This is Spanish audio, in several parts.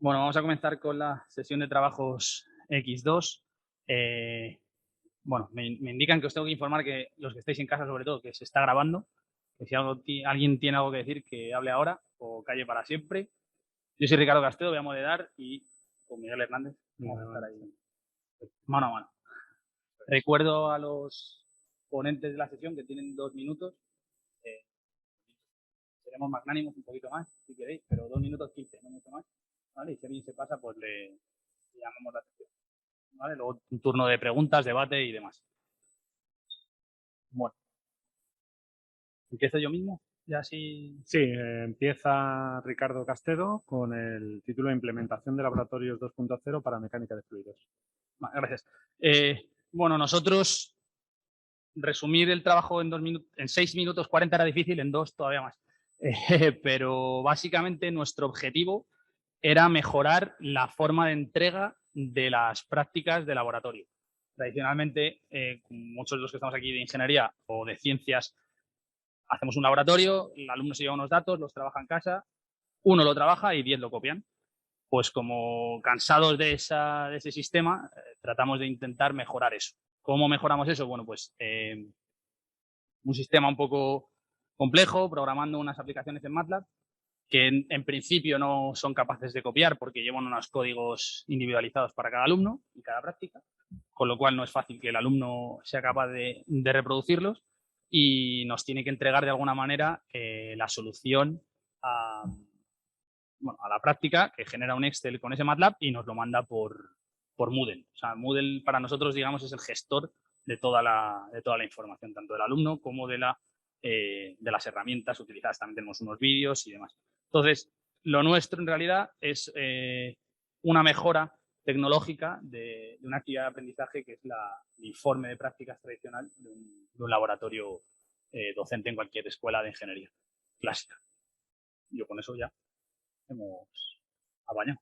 Bueno, vamos a comenzar con la sesión de trabajos X2. Bueno, me indican que os tengo que informar, que los que estáis en casa sobre todo, que se está grabando, que si alguien tiene algo que decir, que hable ahora o calle para siempre. Yo soy Ricardo Castedo, voy a moderar y con Miguel Hernández vamos a estar ahí mano a mano. Recuerdo a los ponentes de la sesión que tienen 2 minutos. Seremos magnánimos un poquito más, si queréis, pero 2 minutos 15, no mucho más. ¿Vale? Y si alguien se pasa, pues le llamamos la sesión. ¿Vale? Luego un turno de preguntas, debate y demás. Bueno, ¿empiezo yo mismo? Ya sí. Sí, empieza Ricardo Castedo con el título de Implementación de Laboratorios 2.0 para Mecánica de Fluidos. Vale, gracias. Bueno, nosotros resumir el trabajo en 6 minutos 40 era difícil, en 2 todavía más. Pero básicamente nuestro objetivo era mejorar la forma de entrega de las prácticas de laboratorio. Tradicionalmente, muchos de los que estamos aquí de ingeniería o de ciencias, hacemos un laboratorio, el alumno se lleva unos datos, los trabaja en casa, uno lo trabaja y 10 lo copian. Pues como cansados de ese sistema, tratamos de intentar mejorar eso. ¿Cómo mejoramos eso? Bueno, pues un sistema un poco complejo, programando unas aplicaciones en MATLAB, que en principio no son capaces de copiar porque llevan unos códigos individualizados para cada alumno y cada práctica, con lo cual no es fácil que el alumno sea capaz de reproducirlos y nos tiene que entregar de alguna manera la solución a la práctica, que genera un Excel con ese MATLAB y nos lo manda por Moodle. O sea, Moodle para nosotros, digamos, es el gestor de toda la información, tanto del alumno como de las herramientas utilizadas. También tenemos unos vídeos y demás. Entonces, lo nuestro en realidad es una mejora tecnológica de una actividad de aprendizaje que es el informe de prácticas tradicional de un laboratorio docente en cualquier escuela de ingeniería clásica. Yo con eso ya hemos apañado.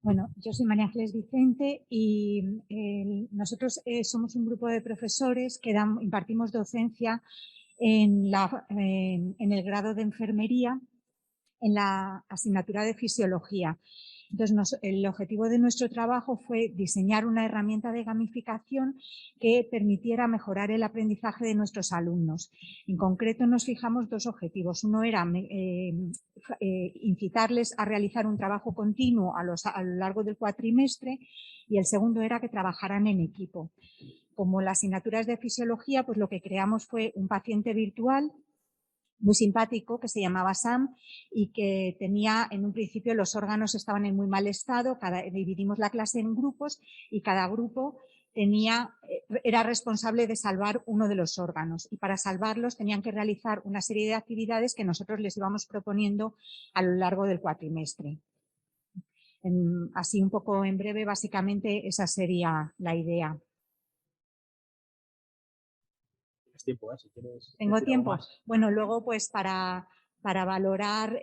Bueno, yo soy María Ángeles Vicente y nosotros somos un grupo de profesores que impartimos docencia en el grado de enfermería en la asignatura de fisiología. Entonces, el objetivo de nuestro trabajo fue diseñar una herramienta de gamificación que permitiera mejorar el aprendizaje de nuestros alumnos. En concreto, nos fijamos 2 objetivos. Uno era incitarles a realizar un trabajo continuo a lo largo del cuatrimestre y el segundo era que trabajaran en equipo. Como la asignatura es de fisiología, pues lo que creamos fue un paciente virtual muy simpático que se llamaba Sam y que tenía, en un principio los órganos estaban en muy mal estado, dividimos la clase en grupos y cada grupo era responsable de salvar uno de los órganos y para salvarlos tenían que realizar una serie de actividades que nosotros les íbamos proponiendo a lo largo del cuatrimestre. Así un poco en breve, básicamente esa sería la idea. Tiempo, si quieres. ¿Tengo tiempo? Bueno, luego pues para valorar,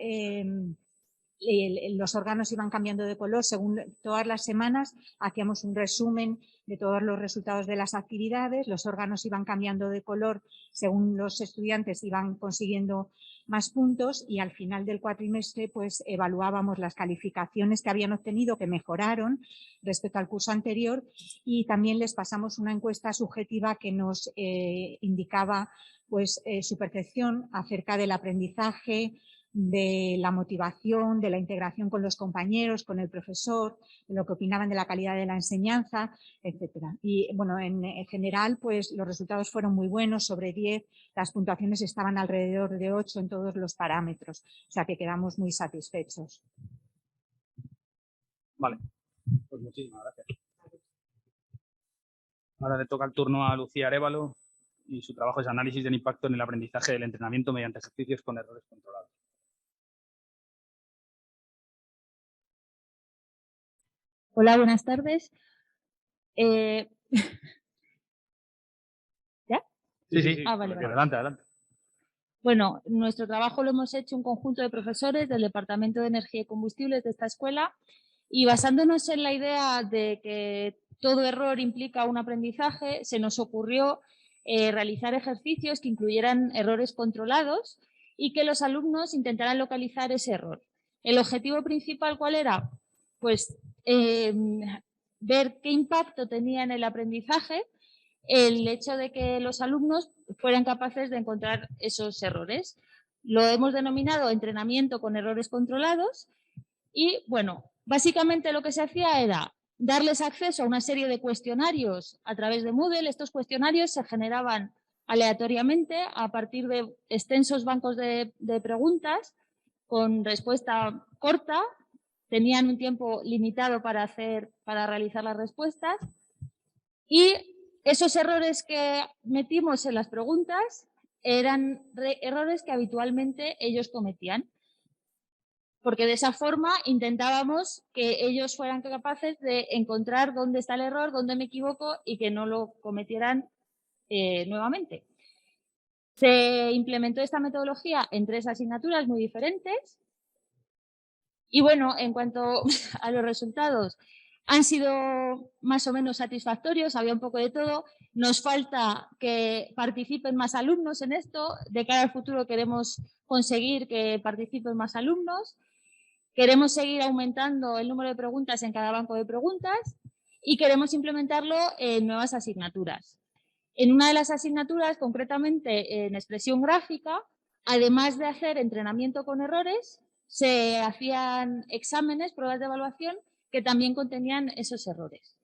los órganos iban cambiando de color según todas las semanas, hacíamos un resumen de todos los resultados de las actividades, los órganos iban cambiando de color según los estudiantes iban consiguiendo más puntos y al final del cuatrimestre pues evaluábamos las calificaciones que habían obtenido, que mejoraron respecto al curso anterior y también les pasamos una encuesta subjetiva que nos indicaba pues su percepción acerca del aprendizaje, de la motivación, de la integración con los compañeros, con el profesor, de lo que opinaban de la calidad de la enseñanza, etcétera. Y bueno, en general, pues los resultados fueron muy buenos, sobre 10, las puntuaciones estaban alrededor de 8 en todos los parámetros, o sea que quedamos muy satisfechos. Vale, pues muchísimas gracias. Ahora le toca el turno a Lucía Arévalo y su trabajo es análisis del impacto en el aprendizaje del entrenamiento mediante ejercicios con errores controlados. Hola, buenas tardes. ¿Ya? Sí. Vale. Adelante. Bueno, nuestro trabajo lo hemos hecho un conjunto de profesores del Departamento de Energía y Combustibles de esta escuela Y basándonos en la idea de que todo error implica un aprendizaje, se nos ocurrió realizar ejercicios que incluyeran errores controlados y que los alumnos intentaran localizar ese error. ¿El objetivo principal cuál era? Pues ver qué impacto tenía en el aprendizaje el hecho de que los alumnos fueran capaces de encontrar esos errores. Lo hemos denominado entrenamiento con errores controlados y, bueno, básicamente lo que se hacía era darles acceso a una serie de cuestionarios a través de Moodle. Estos cuestionarios se generaban aleatoriamente a partir de extensos bancos de preguntas con respuesta corta. Tenían un tiempo limitado para realizar las respuestas y esos errores que metimos en las preguntas eran errores que habitualmente ellos cometían, porque de esa forma intentábamos que ellos fueran capaces de encontrar dónde está el error, dónde me equivoco y que no lo cometieran nuevamente. Se implementó esta metodología en 3 asignaturas muy diferentes y, bueno, en cuanto a los resultados, han sido más o menos satisfactorios, había un poco de todo. Nos falta que participen más alumnos en esto. De cara al futuro queremos conseguir que participen más alumnos. Queremos seguir aumentando el número de preguntas en cada banco de preguntas y queremos implementarlo en nuevas asignaturas. En una de las asignaturas, concretamente en expresión gráfica, además de hacer entrenamiento con errores, se hacían exámenes, pruebas de evaluación, que también contenían esos errores.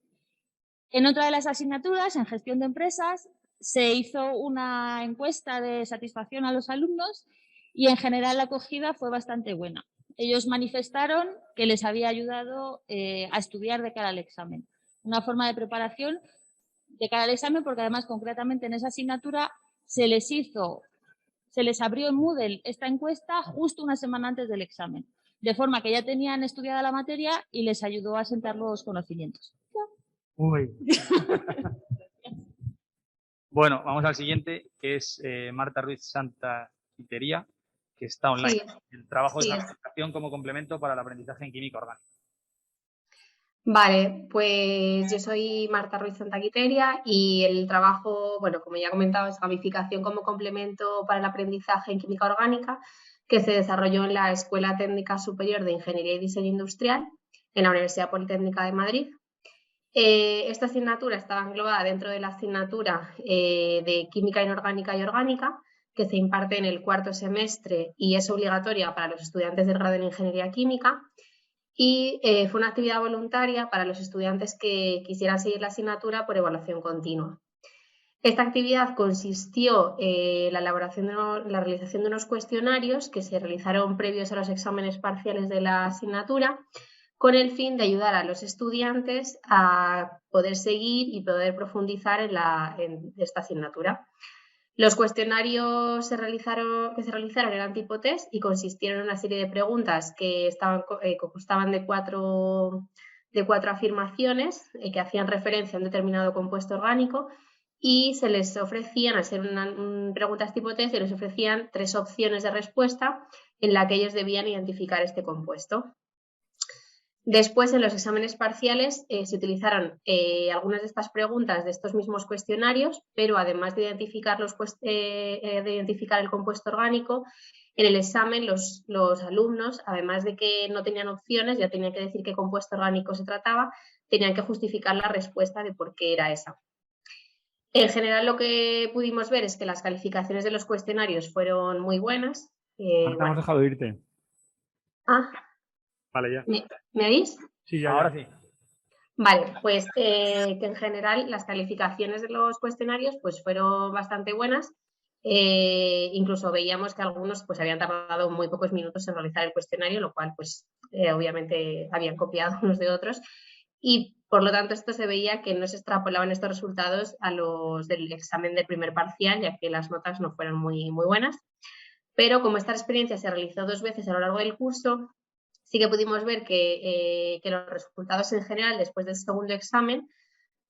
En otra de las asignaturas, en gestión de empresas, se hizo una encuesta de satisfacción a los alumnos y en general la acogida fue bastante buena. Ellos manifestaron que les había ayudado a estudiar de cara al examen. Una forma de preparación de cara al examen, porque además concretamente en esa asignatura se les abrió en Moodle esta encuesta justo una semana antes del examen, de forma que ya tenían estudiada la materia y les ayudó a sentar los conocimientos. Uy. Bueno, vamos al siguiente, que es Marta Ruiz Santa Quitería, que está online. Sí. El trabajo Sí, es la aplicación como complemento para el aprendizaje en química orgánica. Vale, pues yo soy Marta Ruiz Santa Quiteria y el trabajo, bueno, como ya he comentado, es gamificación como complemento para el aprendizaje en química orgánica, que se desarrolló en la Escuela Técnica Superior de Ingeniería y Diseño Industrial en la Universidad Politécnica de Madrid. Esta asignatura estaba englobada dentro de la asignatura de Química Inorgánica y Orgánica, que se imparte en el 4º semestre y es obligatoria para los estudiantes del grado en Ingeniería Química. Y fue una actividad voluntaria para los estudiantes que quisieran seguir la asignatura por evaluación continua. Esta actividad consistió en la realización de unos cuestionarios que se realizaron previos a los exámenes parciales de la asignatura, con el fin de ayudar a los estudiantes a poder seguir y poder profundizar en esta asignatura. Los cuestionarios que se realizaron eran tipo test y consistieron en una serie de preguntas que constaban de cuatro afirmaciones que hacían referencia a un determinado compuesto orgánico y se les ofrecían, al ser preguntas tipo test, se les ofrecían 3 opciones de respuesta en la que ellos debían identificar este compuesto. Después, en los exámenes parciales, se utilizaron algunas de estas preguntas de estos mismos cuestionarios, pero además de identificar, el compuesto orgánico, en el examen los alumnos, además de que no tenían opciones, ya tenían que decir qué compuesto orgánico se trataba, tenían que justificar la respuesta de por qué era esa. En general, lo que pudimos ver es que las calificaciones de los cuestionarios fueron muy buenas. Marta, hemos dejado de irte. Ah. Vale, ya. ¿Me oís? Sí, ya. Ahora sí. Vale, pues que en general las calificaciones de los cuestionarios pues fueron bastante buenas. Incluso veíamos que algunos pues habían tardado muy pocos minutos en realizar el cuestionario, lo cual pues obviamente habían copiado unos de otros. Y por lo tanto esto se veía que no se extrapolaban estos resultados a los del examen del primer parcial, ya que las notas no fueron muy buenas. Pero como esta experiencia se realizó 2 veces a lo largo del curso, sí que pudimos ver que los resultados en general, después del segundo examen,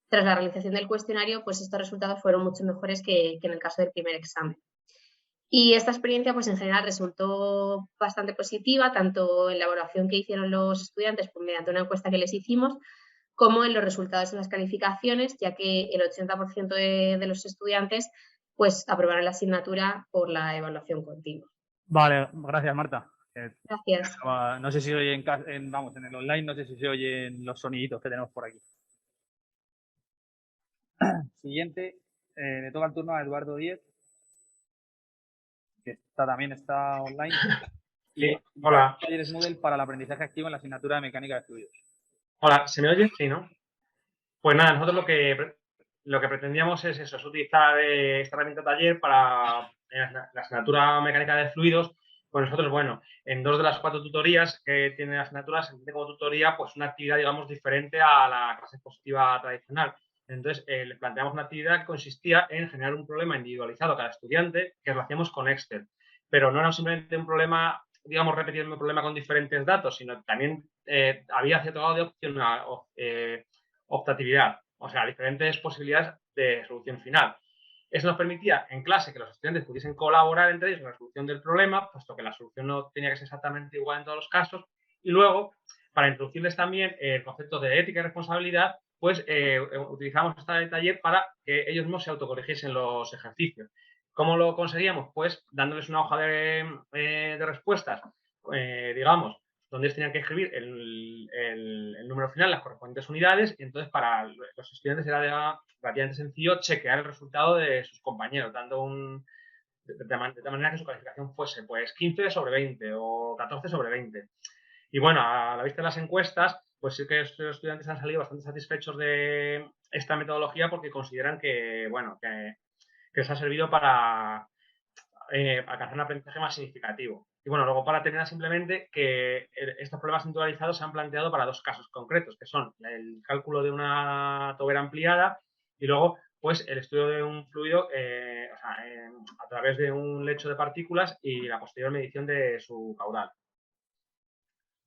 tras la realización del cuestionario, pues estos resultados fueron mucho mejores que en el caso del primer examen. Y esta experiencia, pues en general resultó bastante positiva, tanto en la evaluación que hicieron los estudiantes pues, mediante una encuesta que les hicimos, como en los resultados en las calificaciones, ya que el 80% de los estudiantes pues aprobaron la asignatura por la evaluación continua. Vale, gracias Marta. Gracias. No sé si se oye en el online, no sé si se oyen los soniditos que tenemos por aquí. Siguiente, le toca el turno a Eduardo Díez, que también está online. Sí, hola. Talleres Moodle para el aprendizaje activo en la asignatura de mecánica de fluidos. Hola, ¿se me oye? Sí, ¿no? Pues nada, nosotros lo que pretendíamos es eso, es utilizar esta herramienta taller para la asignatura mecánica de fluidos. Pues nosotros, bueno, en 2 de las 4 tutorías que tiene la asignatura se entiende como tutoría pues una actividad, digamos, diferente a la clase expositiva tradicional. Entonces, le planteamos una actividad que consistía en generar un problema individualizado a cada estudiante, que lo hacíamos con Excel. Pero no era simplemente un problema, digamos, repetir el mismo problema con diferentes datos, sino también había cierto grado de optatividad, o sea, diferentes posibilidades de solución final. Eso nos permitía en clase que los estudiantes pudiesen colaborar entre ellos en la solución del problema, puesto que la solución no tenía que ser exactamente igual en todos los casos. Y luego, para introducirles también el concepto de ética y responsabilidad, pues utilizamos este taller para que ellos mismos se autocorrigiesen los ejercicios. ¿Cómo lo conseguíamos? Pues dándoles una hoja de respuestas, digamos, donde ellos tenían que escribir el número final, las correspondientes unidades, y entonces para los estudiantes era relativamente sencillo chequear el resultado de sus compañeros, dando de manera que su calificación fuese pues 15 sobre 20 o 14 sobre 20. Y bueno, a la vista de las encuestas, pues sí que los estudiantes han salido bastante satisfechos de esta metodología porque consideran que, bueno, que les ha servido para alcanzar un aprendizaje más significativo. Y bueno, luego para terminar simplemente que estos problemas individualizados se han planteado para 2 casos concretos, que son el cálculo de una tobera ampliada y luego pues el estudio de un fluido a través de un lecho de partículas y la posterior medición de su caudal.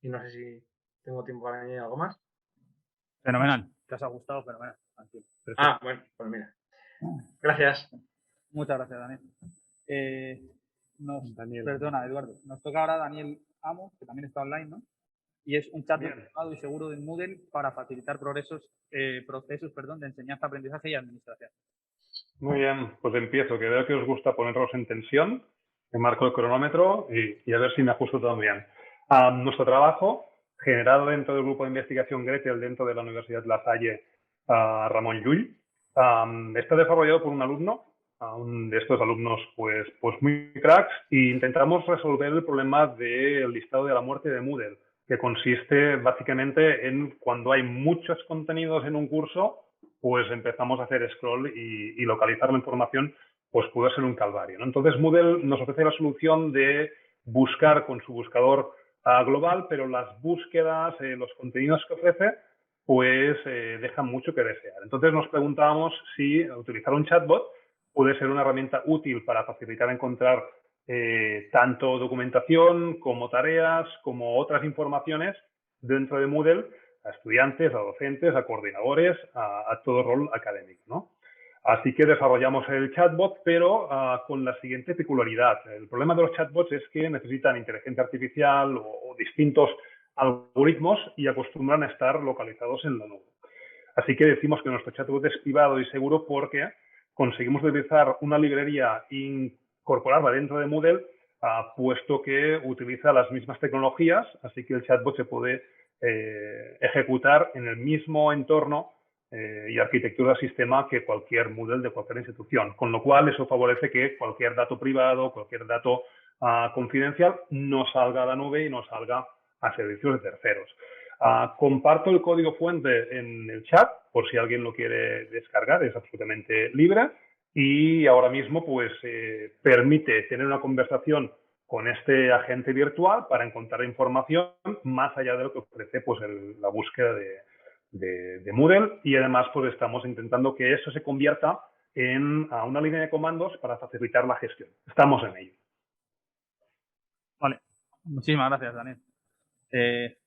Y no sé si tengo tiempo para añadir algo más. Fenomenal, te has gustado, fenomenal. Ah, bueno, pues mira. Gracias. Muchas gracias, Daniel. Daniel. Perdona, Eduardo. Nos toca ahora Daniel Amos, que también está online, ¿no? Y es un chat privado y seguro de Moodle para facilitar procesos de enseñanza, aprendizaje y administración. Muy bien, pues empiezo, que veo que os gusta ponerlos en tensión. Me marco el cronómetro y a ver si me ajusto todo bien. Nuestro trabajo, generado dentro del grupo de investigación Gretel dentro de la Universidad de La Salle, Ramón Llull, está desarrollado por un alumno, de estos alumnos pues muy cracks, e intentamos resolver el problema del listado de la muerte de Moodle, que consiste básicamente en cuando hay muchos contenidos en un curso, pues empezamos a hacer scroll y localizar la información, pues puede ser un calvario, ¿no? Entonces Moodle nos ofrece la solución de buscar con su buscador global, pero las búsquedas, los contenidos que ofrece, pues dejan mucho que desear. Entonces nos preguntábamos si utilizar un chatbot puede ser una herramienta útil para facilitar encontrar tanto documentación como tareas, como otras informaciones dentro de Moodle a estudiantes, a docentes, a coordinadores, a todo rol académico, ¿no? Así que desarrollamos el chatbot, pero con la siguiente peculiaridad. El problema de los chatbots es que necesitan inteligencia artificial o distintos algoritmos y acostumbran a estar localizados en la nube. Así que decimos que nuestro chatbot es privado y seguro porque conseguimos utilizar una librería e incorporarla dentro de Moodle, puesto que utiliza las mismas tecnologías, así que el chatbot se puede ejecutar en el mismo entorno y arquitectura de sistema que cualquier Moodle de cualquier institución, con lo cual eso favorece que cualquier dato privado, cualquier dato confidencial no salga a la nube y no salga a servicios de terceros. Comparto el código fuente en el chat por si alguien lo quiere descargar, es absolutamente libre y ahora mismo pues permite tener una conversación con este agente virtual para encontrar información más allá de lo que ofrece pues la búsqueda de Moodle, y además pues estamos intentando que eso se convierta en una línea de comandos para facilitar la gestión. Estamos en ello. Vale, muchísimas gracias, Daniel.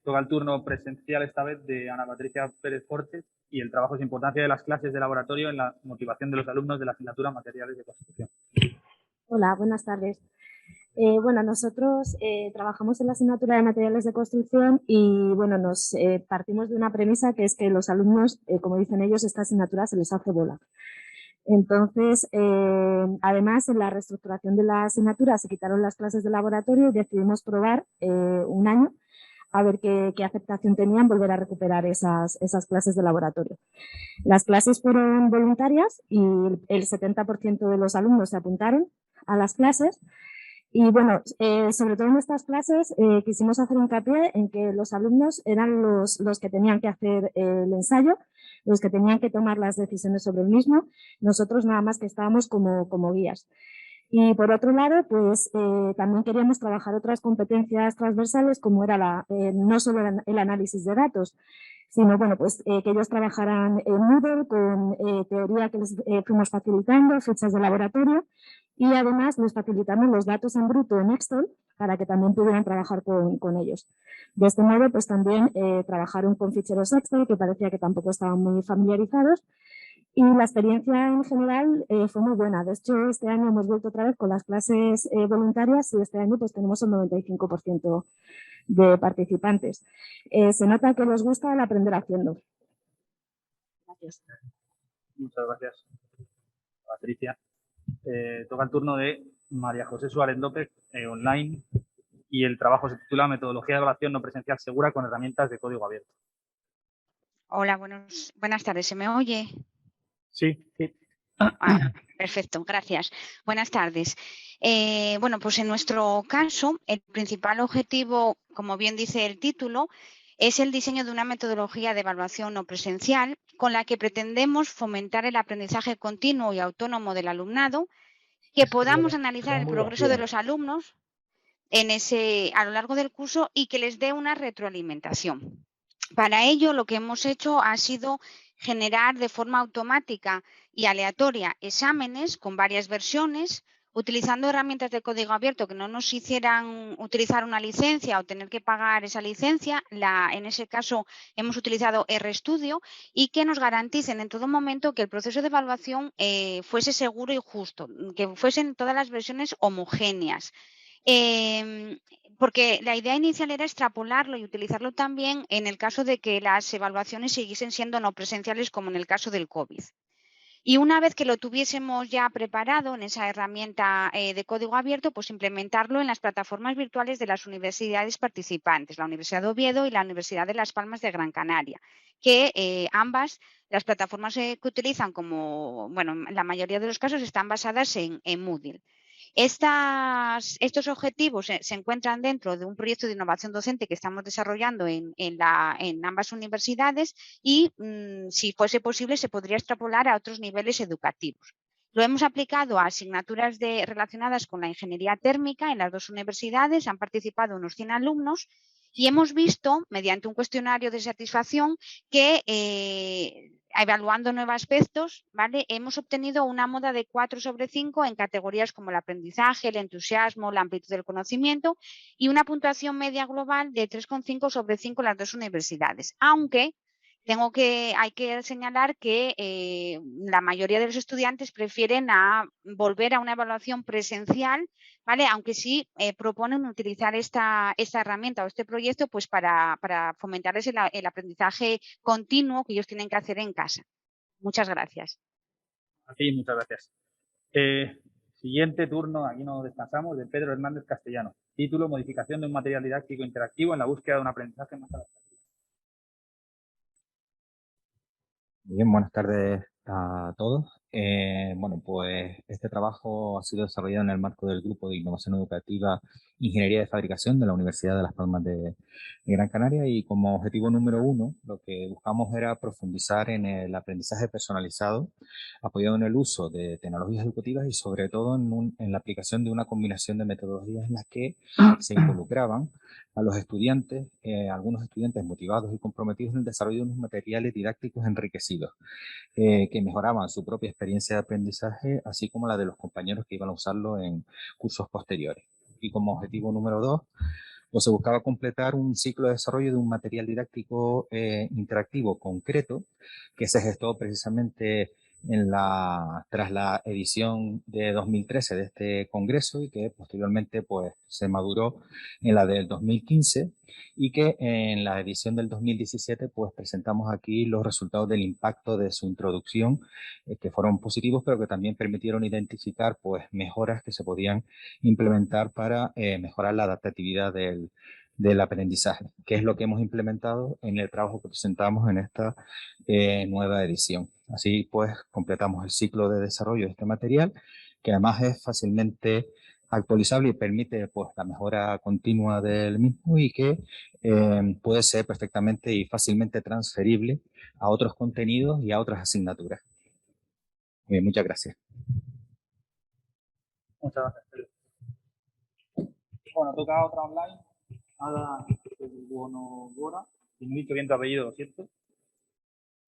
Toca el turno presencial esta vez de Ana Patricia Pérez Fortes y el trabajo es importancia de las clases de laboratorio en la motivación de los alumnos de la asignatura Materiales de Construcción. Hola, buenas tardes. Bueno, nosotros trabajamos en la asignatura de materiales de construcción y bueno, nos partimos de una premisa que es que los alumnos, como dicen ellos, esta asignatura se les hace bola. Entonces, además, en la reestructuración de la asignatura se quitaron las clases de laboratorio y decidimos probar un año a ver qué aceptación tenían volver a recuperar esas clases de laboratorio. Las clases fueron voluntarias y el 70% de los alumnos se apuntaron a las clases. Y bueno, sobre todo en estas clases quisimos hacer hincapié en que los alumnos eran los que tenían que hacer el ensayo, los que tenían que tomar las decisiones sobre el mismo, nosotros nada más que estábamos como guías. Y por otro lado, pues también queríamos trabajar otras competencias transversales como era no solo el análisis de datos, sino bueno, pues que ellos trabajaran en Moodle con teoría que les fuimos facilitando, fichas de laboratorio y además les facilitamos los datos en bruto en Excel para que también pudieran trabajar con ellos. De este modo, pues también trabajaron con ficheros Excel que parecía que tampoco estaban muy familiarizados y la experiencia en general fue muy buena. De hecho, este año hemos vuelto otra vez con las clases voluntarias y este año pues tenemos un 95% de participantes. Se nota que les gusta el aprender haciendo. Gracias. Muchas gracias, Patricia. Toca el turno de María José Suárez López, online, y el trabajo se titula Metodología de evaluación no presencial segura con herramientas de código abierto. Hola, buenas tardes. ¿Se me oye? Sí, sí. Perfecto, gracias. Buenas tardes. Bueno, pues en nuestro caso, el principal objetivo, como bien dice el título, es el diseño de una metodología de evaluación no presencial con la que pretendemos fomentar el aprendizaje continuo y autónomo del alumnado, que podamos analizar el progreso de los alumnos a lo largo del curso y que les dé una retroalimentación. Para ello, lo que hemos hecho ha sido generar de forma automática y aleatoria exámenes con varias versiones, utilizando herramientas de código abierto que no nos hicieran utilizar una licencia o tener que pagar esa licencia. En ese caso, hemos utilizado RStudio y que nos garanticen en todo momento que el proceso de evaluación fuese seguro y justo, que fuesen todas las versiones homogéneas. Porque la idea inicial era extrapolarlo y utilizarlo también en el caso de que las evaluaciones siguiesen siendo no presenciales, como en el caso del COVID. Y una vez que lo tuviésemos ya preparado en esa herramienta de código abierto, pues implementarlo en las plataformas virtuales de las universidades participantes, la Universidad de Oviedo y la Universidad de Las Palmas de Gran Canaria, que ambas, las plataformas que utilizan la mayoría de los casos están basadas en Moodle. Estos objetivos se encuentran dentro de un proyecto de innovación docente que estamos desarrollando en ambas universidades y, si fuese posible, se podría extrapolar a otros niveles educativos. Lo hemos aplicado a asignaturas relacionadas con la ingeniería térmica en las dos universidades, han participado unos 100 alumnos y hemos visto, mediante un cuestionario de satisfacción, que evaluando 9 aspectos, ¿vale? Hemos obtenido una moda de 4 sobre 5 en categorías como el aprendizaje, el entusiasmo, la amplitud del conocimiento y una puntuación media global de 3,5 sobre 5 en las dos universidades. Aunque hay que señalar que la mayoría de los estudiantes prefieren volver a una evaluación presencial, ¿vale? Aunque sí proponen utilizar esta herramienta o este proyecto pues para fomentarles el aprendizaje continuo que ellos tienen que hacer en casa. Muchas gracias. Aquí, muchas gracias. Siguiente turno, aquí no descansamos, de Pedro Hernández Castellano. Título: Modificación de un material didáctico interactivo en la búsqueda de un aprendizaje más adaptado. Bien, buenas tardes a todos. Bueno, pues este trabajo ha sido desarrollado en el marco del Grupo de Innovación Educativa Ingeniería de Fabricación de la Universidad de Las Palmas de Gran Canaria y como objetivo número 1 lo que buscamos era profundizar en el aprendizaje personalizado apoyado en el uso de tecnologías educativas y sobre todo en la aplicación de una combinación de metodologías en las que se involucraban a los estudiantes, algunos estudiantes motivados y comprometidos en el desarrollo de unos materiales didácticos enriquecidos que mejoraban su propia experiencia de aprendizaje, así como la de los compañeros que iban a usarlo en cursos posteriores. Y como objetivo número 2, pues se buscaba completar un ciclo de desarrollo de un material didáctico interactivo concreto que se gestó precisamente tras la edición de 2013 de este congreso y que posteriormente pues, se maduró en la del 2015 y que en la edición del 2017 pues, presentamos aquí los resultados del impacto de su introducción que fueron positivos pero que también permitieron identificar pues, mejoras que se podían implementar para mejorar la adaptatividad del aprendizaje, que es lo que hemos implementado en el trabajo que presentamos en esta nueva edición. Así pues completamos el ciclo de desarrollo de este material, que además es fácilmente actualizable y permite pues la mejora continua del mismo y que puede ser perfectamente y fácilmente transferible a otros contenidos y a otras asignaturas. Bien, muchas gracias. Muchas gracias. Bueno, toca otra online. Ada Bonogora, si no he dicho bien tu apellido, ¿cierto?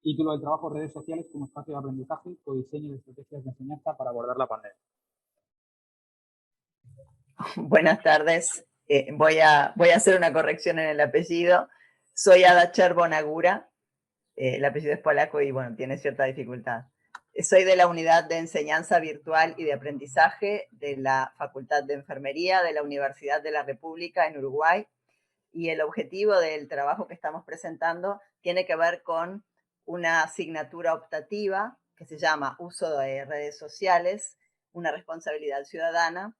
Título del trabajo: redes sociales como espacio de aprendizaje, codiseño de estrategias de enseñanza para abordar la pandemia. Buenas tardes. Voy a hacer una corrección en el apellido. Soy Ada Bonagura. El apellido es polaco y bueno, tiene cierta dificultad. Soy de la Unidad de Enseñanza Virtual y de Aprendizaje de la Facultad de Enfermería de la Universidad de la República en Uruguay. Y el objetivo del trabajo que estamos presentando tiene que ver con una asignatura optativa que se llama Uso de redes sociales, una responsabilidad ciudadana,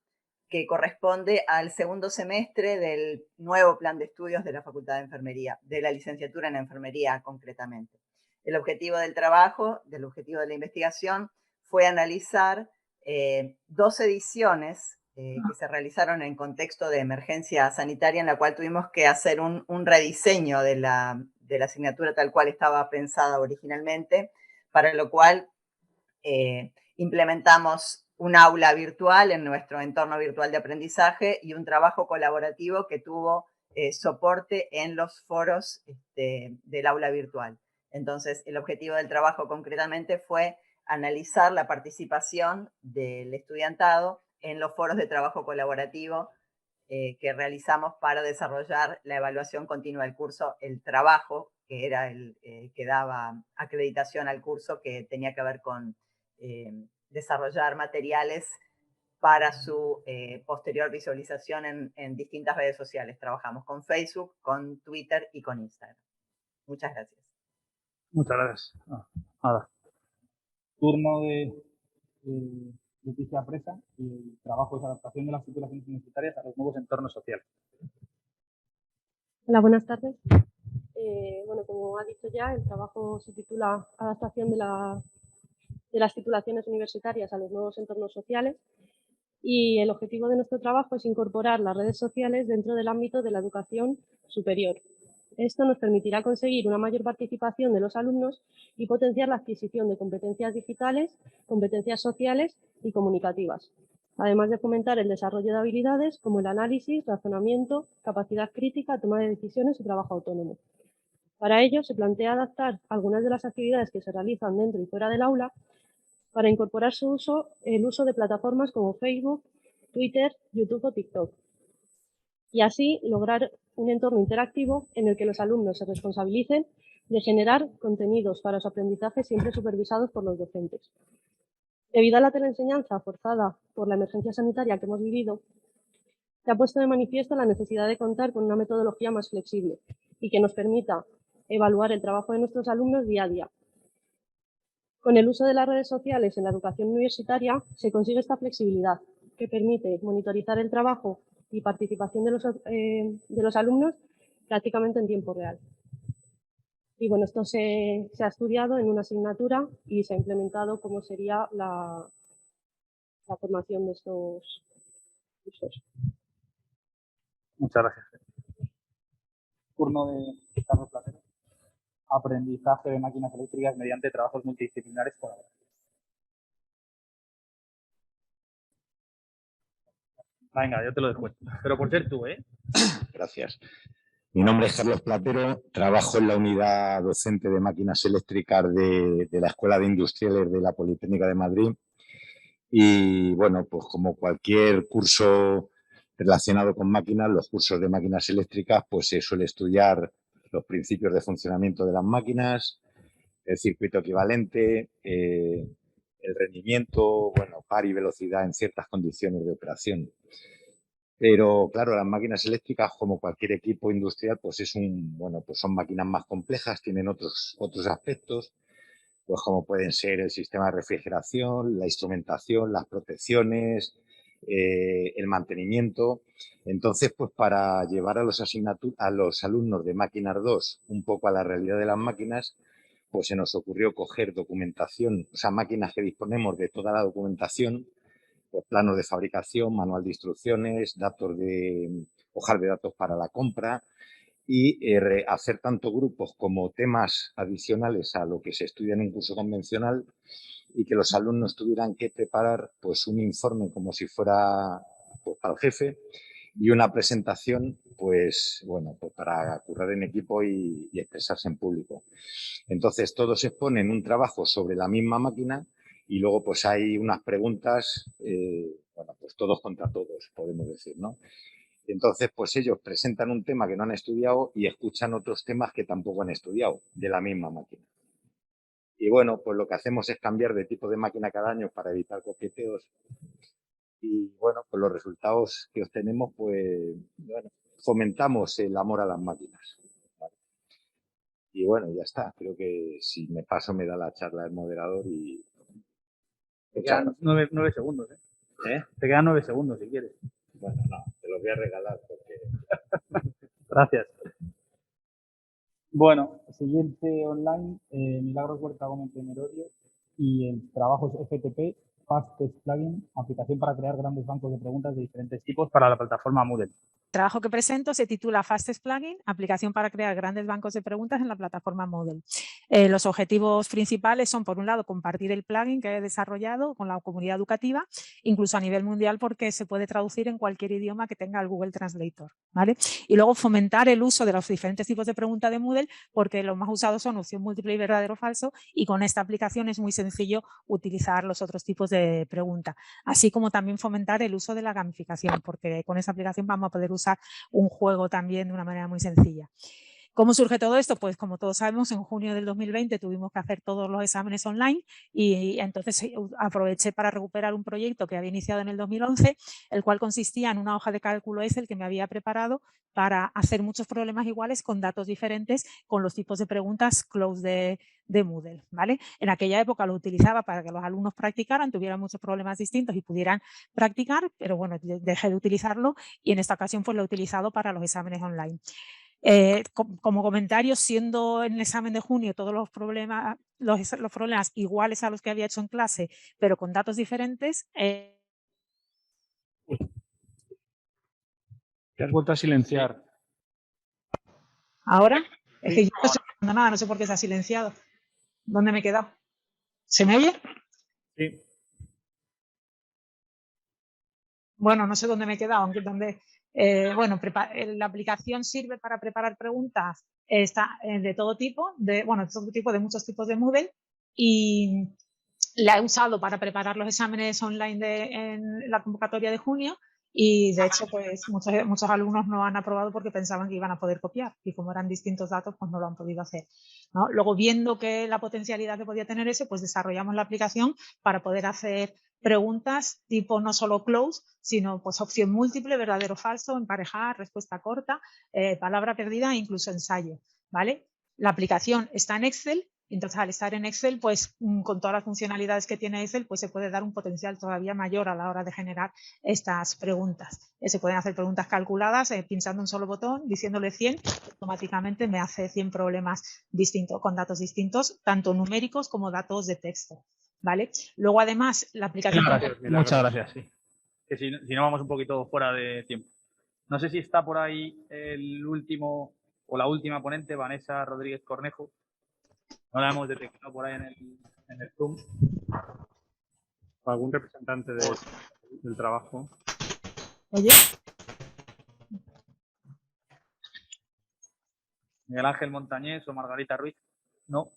que corresponde al segundo semestre del nuevo plan de estudios de la Facultad de Enfermería, de la licenciatura en Enfermería concretamente. El objetivo del trabajo, del objetivo de la investigación, fue analizar 2 ediciones que se realizaron en contexto de emergencia sanitaria, en la cual tuvimos que hacer un rediseño de la asignatura tal cual estaba pensada originalmente, para lo cual implementamos un aula virtual en nuestro entorno virtual de aprendizaje y un trabajo colaborativo que tuvo soporte en los foros del aula virtual. Entonces, el objetivo del trabajo concretamente fue analizar la participación del estudiantado en los foros de trabajo colaborativo que realizamos para desarrollar la evaluación continua del curso, el trabajo que era el que daba acreditación al curso, que tenía que ver con desarrollar materiales para su posterior visualización en distintas redes sociales. Trabajamos con Facebook, con Twitter y con Instagram. Muchas gracias. Muchas gracias. Nada. Turno de Leticia Presa y el trabajo es adaptación de las titulaciones universitarias a los nuevos entornos sociales. Hola, buenas tardes. Bueno, como ha dicho ya, el trabajo se titula Adaptación de las titulaciones universitarias a los nuevos entornos sociales y el objetivo de nuestro trabajo es incorporar las redes sociales dentro del ámbito de la educación superior. Esto nos permitirá conseguir una mayor participación de los alumnos y potenciar la adquisición de competencias digitales, competencias sociales y comunicativas, además de fomentar el desarrollo de habilidades como el análisis, razonamiento, capacidad crítica, toma de decisiones y trabajo autónomo. Para ello, se plantea adaptar algunas de las actividades que se realizan dentro y fuera del aula para incorporar el uso de plataformas como Facebook, Twitter, YouTube o TikTok, y así lograr un entorno interactivo en el que los alumnos se responsabilicen de generar contenidos para su aprendizaje siempre supervisados por los docentes. Debido a la teleenseñanza forzada por la emergencia sanitaria que hemos vivido, se ha puesto de manifiesto la necesidad de contar con una metodología más flexible y que nos permita evaluar el trabajo de nuestros alumnos día a día. Con el uso de las redes sociales en la educación universitaria se consigue esta flexibilidad que permite monitorizar el trabajo y participación de los alumnos prácticamente en tiempo real. Y bueno, esto se ha estudiado en una asignatura y se ha implementado cómo sería la formación de estos cursos. Muchas gracias. Turno de Carlos Platero. Aprendizaje de máquinas eléctricas mediante trabajos multidisciplinares colaborativos. Venga, yo te lo descuento. Pero por ser tú, ¿eh? Gracias. Mi nombre es Carlos Platero, trabajo en la unidad docente de máquinas eléctricas de la Escuela de Industriales de la Politécnica de Madrid. Y bueno, pues como cualquier curso relacionado con máquinas, los cursos de máquinas eléctricas, pues se suele estudiar los principios de funcionamiento de las máquinas, el circuito equivalente, el rendimiento, bueno, par y velocidad en ciertas condiciones de operación. Pero claro, las máquinas eléctricas, como cualquier equipo industrial, pues pues son máquinas más complejas, tienen otros aspectos, pues como pueden ser el sistema de refrigeración, la instrumentación, las protecciones, el mantenimiento. Entonces, pues para llevar a los alumnos de Máquinas 2 un poco a la realidad de las máquinas, pues se nos ocurrió coger documentación, o sea, máquinas que disponemos de toda la documentación, pues planos de fabricación, manual de instrucciones, hojas de datos para la compra, y hacer tanto grupos como temas adicionales a lo que se estudia en un curso convencional, y que los alumnos tuvieran que preparar pues un informe como si fuera pues, para el jefe, y una presentación pues para currar en equipo y expresarse en público. Entonces todos exponen un trabajo sobre la misma máquina y luego pues hay unas preguntas, pues todos contra todos, podemos decir, ¿no? Entonces, pues ellos presentan un tema que no han estudiado y escuchan otros temas que tampoco han estudiado de la misma máquina. Y bueno, pues lo que hacemos es cambiar de tipo de máquina cada año para evitar coqueteos. Y bueno, pues los resultados que obtenemos, pues fomentamos el amor a las máquinas. ¿Vale? Y bueno, ya está. Creo que si me paso me da la charla el moderador y... Te quedan 9 segundos, ¿eh? Te quedan 9 segundos si quieres. Bueno, no, te los voy a regalar porque... Gracias. Bueno, siguiente online, Milagros Huerta Gómez de Merodio, y el trabajo es FTP, Fast Test Plugin, aplicación para crear grandes bancos de preguntas de diferentes tipos para la plataforma Moodle. El trabajo que presento se titula Fastest Plugin, aplicación para crear grandes bancos de preguntas en la plataforma Moodle. Los objetivos principales son, por un lado, compartir el plugin que he desarrollado con la comunidad educativa, incluso a nivel mundial, porque se puede traducir en cualquier idioma que tenga el Google Translator, ¿vale? Y luego fomentar el uso de los diferentes tipos de preguntas de Moodle, porque los más usados son opción múltiple y verdadero o falso, y con esta aplicación es muy sencillo utilizar los otros tipos de preguntas, así como también fomentar el uso de la gamificación, porque con esta aplicación vamos a poder usar un juego también de una manera muy sencilla. ¿Cómo surge todo esto? Pues como todos sabemos, en junio del 2020 tuvimos que hacer todos los exámenes online y entonces aproveché para recuperar un proyecto que había iniciado en el 2011, el cual consistía en una hoja de cálculo Excel que me había preparado para hacer muchos problemas iguales con datos diferentes con los tipos de preguntas close de Moodle, ¿vale? En aquella época lo utilizaba para que los alumnos practicaran, tuvieran muchos problemas distintos y pudieran practicar, pero bueno, dejé de utilizarlo y en esta ocasión pues lo he utilizado para los exámenes online. Como comentario, siendo en el examen de junio todos los problemas iguales a los que había hecho en clase, pero con datos diferentes. Te has vuelto a silenciar. ¿Ahora? Es que yo no estoy haciendo nada, no sé por qué se ha silenciado. ¿Dónde me he quedado? ¿Se me oye? Sí. Bueno, no sé dónde me he quedado, aunque la aplicación sirve para preparar preguntas de todo tipo, de muchos tipos de Moodle, y la he usado para preparar los exámenes online en la convocatoria de junio, y de hecho pues muchos alumnos no han aprobado porque pensaban que iban a poder copiar y como eran distintos datos pues no lo han podido hacer, ¿no? Luego, viendo que la potencialidad que podía tener eso, pues desarrollamos la aplicación para poder hacer preguntas tipo no solo close, sino pues opción múltiple, verdadero o falso, emparejar, respuesta corta, palabra perdida e incluso ensayo, ¿vale? La aplicación está en Excel. Entonces, al estar en Excel, pues con todas las funcionalidades que tiene Excel, pues se puede dar un potencial todavía mayor a la hora de generar estas preguntas. Se pueden hacer preguntas calculadas pinchando un solo botón, diciéndole 100, automáticamente me hace 100 problemas distintos, con datos distintos, tanto numéricos como datos de texto, ¿vale? Luego, además, la aplicación... Muchas gracias, sí. Que si no vamos un poquito fuera de tiempo. No sé si está por ahí el último o la última ponente, Vanessa Rodríguez Cornejo. No la hemos detectado por ahí en el Zoom. ¿Algún representante del trabajo? Oye. Miguel Ángel Montañés o Margarita Ruiz. No.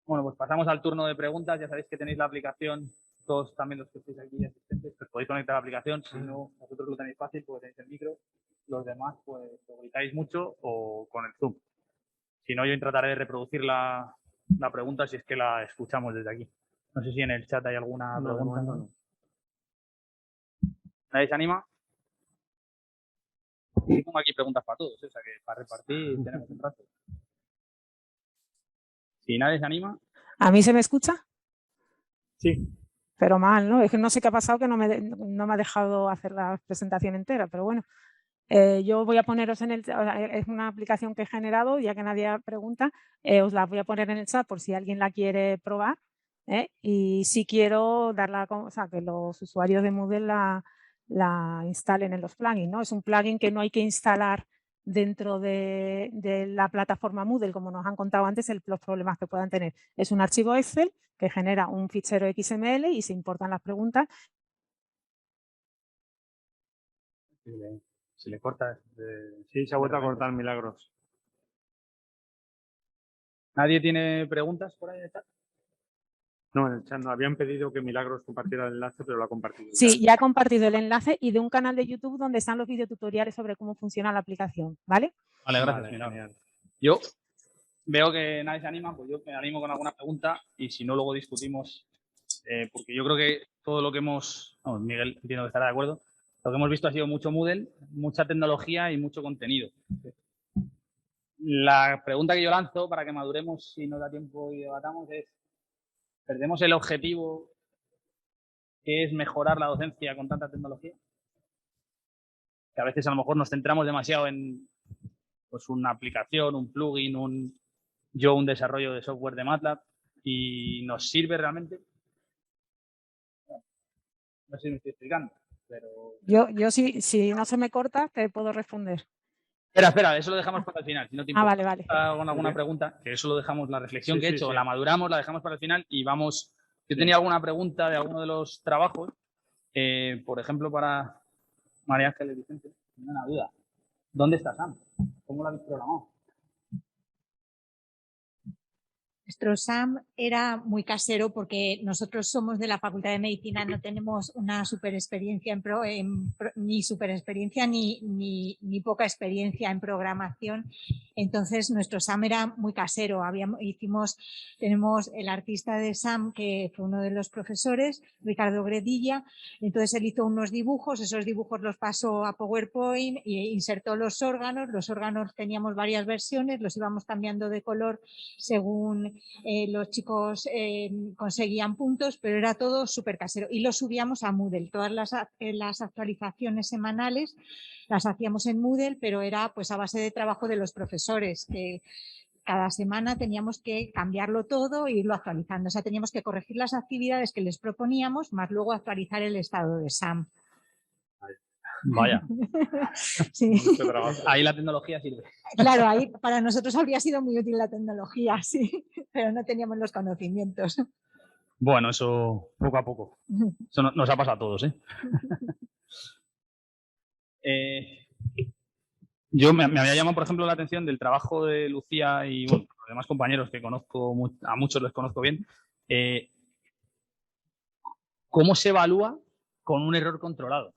Bueno, pues pasamos al turno de preguntas. Ya sabéis que tenéis la aplicación, todos también los que estáis aquí asistentes, pues podéis conectar a la aplicación. Si no, vosotros lo tenéis fácil porque tenéis el micro. los demás pues o gritáis mucho o con el Zoom. Si no, yo trataré de reproducir la pregunta si es que la escuchamos desde aquí. No sé si en el chat hay alguna pregunta. No. ¿Nadie se anima? Pongo aquí preguntas para todos, o sea que para repartir tenemos un rato. Si nadie se anima. ¿A mí se me escucha? Sí. Pero mal, ¿no? Es que no sé qué ha pasado, que no me ha dejado hacer la presentación entera, pero bueno. Yo voy a poneros en el chat, es una aplicación que he generado, ya que nadie pregunta, os la voy a poner en el chat por si alguien la quiere probar. Y si quiero darla, o sea, que los usuarios de Moodle la instalen en los plugins, ¿no? Es un plugin que no hay que instalar dentro de la plataforma Moodle, como nos han contado antes, los problemas que puedan tener. Es un archivo Excel que genera un fichero XML y se importan las preguntas. Se le corta. Sí, se ha vuelto a cortar, Milagros. ¿Nadie tiene preguntas por ahí en el chat? No, en el chat no. Habían pedido que Milagros compartiera el enlace, pero lo ha compartido. Sí, ya he compartido el enlace y de un canal de YouTube donde están los videotutoriales sobre cómo funciona la aplicación, ¿vale? Vale, gracias. Vale, yo veo que nadie se anima, pues yo me animo con alguna pregunta y si no, luego discutimos, porque yo creo que todo lo que hemos... Vamos, Miguel, entiendo que estará de acuerdo. Lo que hemos visto ha sido mucho Moodle, mucha tecnología y mucho contenido. La pregunta que yo lanzo para que maduremos, si nos da tiempo y debatamos, es: ¿perdemos el objetivo que es mejorar la docencia con tanta tecnología? Que a veces a lo mejor nos centramos demasiado en pues, una aplicación, un plugin, un desarrollo de software de MATLAB, y ¿nos sirve realmente? No sé si me estoy explicando. Pero... Yo si no se me corta, te puedo responder. Espera, eso lo dejamos para el final. Si no te importa, vale. con alguna pregunta, que eso lo dejamos, la reflexión que he hecho, la maduramos, la dejamos para el final y vamos. Yo tenía alguna pregunta de alguno de los trabajos, por ejemplo, para María Ángeles Vicente, tengo una duda. ¿Dónde está Sam? ¿Cómo lo habéis programado? Nuestro SAM era muy casero porque nosotros somos de la Facultad de Medicina, no tenemos una super experiencia ni super experiencia ni poca experiencia en programación. Entonces nuestro SAM era muy casero. Tenemos el artista de SAM, que fue uno de los profesores, Ricardo Gredilla. Entonces él hizo unos dibujos, esos dibujos los pasó a PowerPoint e insertó los órganos. Los órganos teníamos varias versiones, los íbamos cambiando de color según los chicos conseguían puntos, pero era todo súper casero. Y lo subíamos a Moodle. Todas las actualizaciones semanales las hacíamos en Moodle, pero era pues a base de trabajo de los profesores, que cada semana teníamos que cambiarlo todo e irlo actualizando. O sea, teníamos que corregir las actividades que les proponíamos, más luego actualizar el estado de SAM. Vaya. Sí. Ahí la tecnología sirve. Claro, ahí para nosotros habría sido muy útil la tecnología, sí, pero no teníamos los conocimientos. Bueno, eso poco a poco. Eso nos ha pasado a todos, Yo me había llamado, por ejemplo, la atención del trabajo de Lucía y bueno, los demás compañeros que conozco, a muchos les conozco bien. ¿Cómo se evalúa con un error controlado?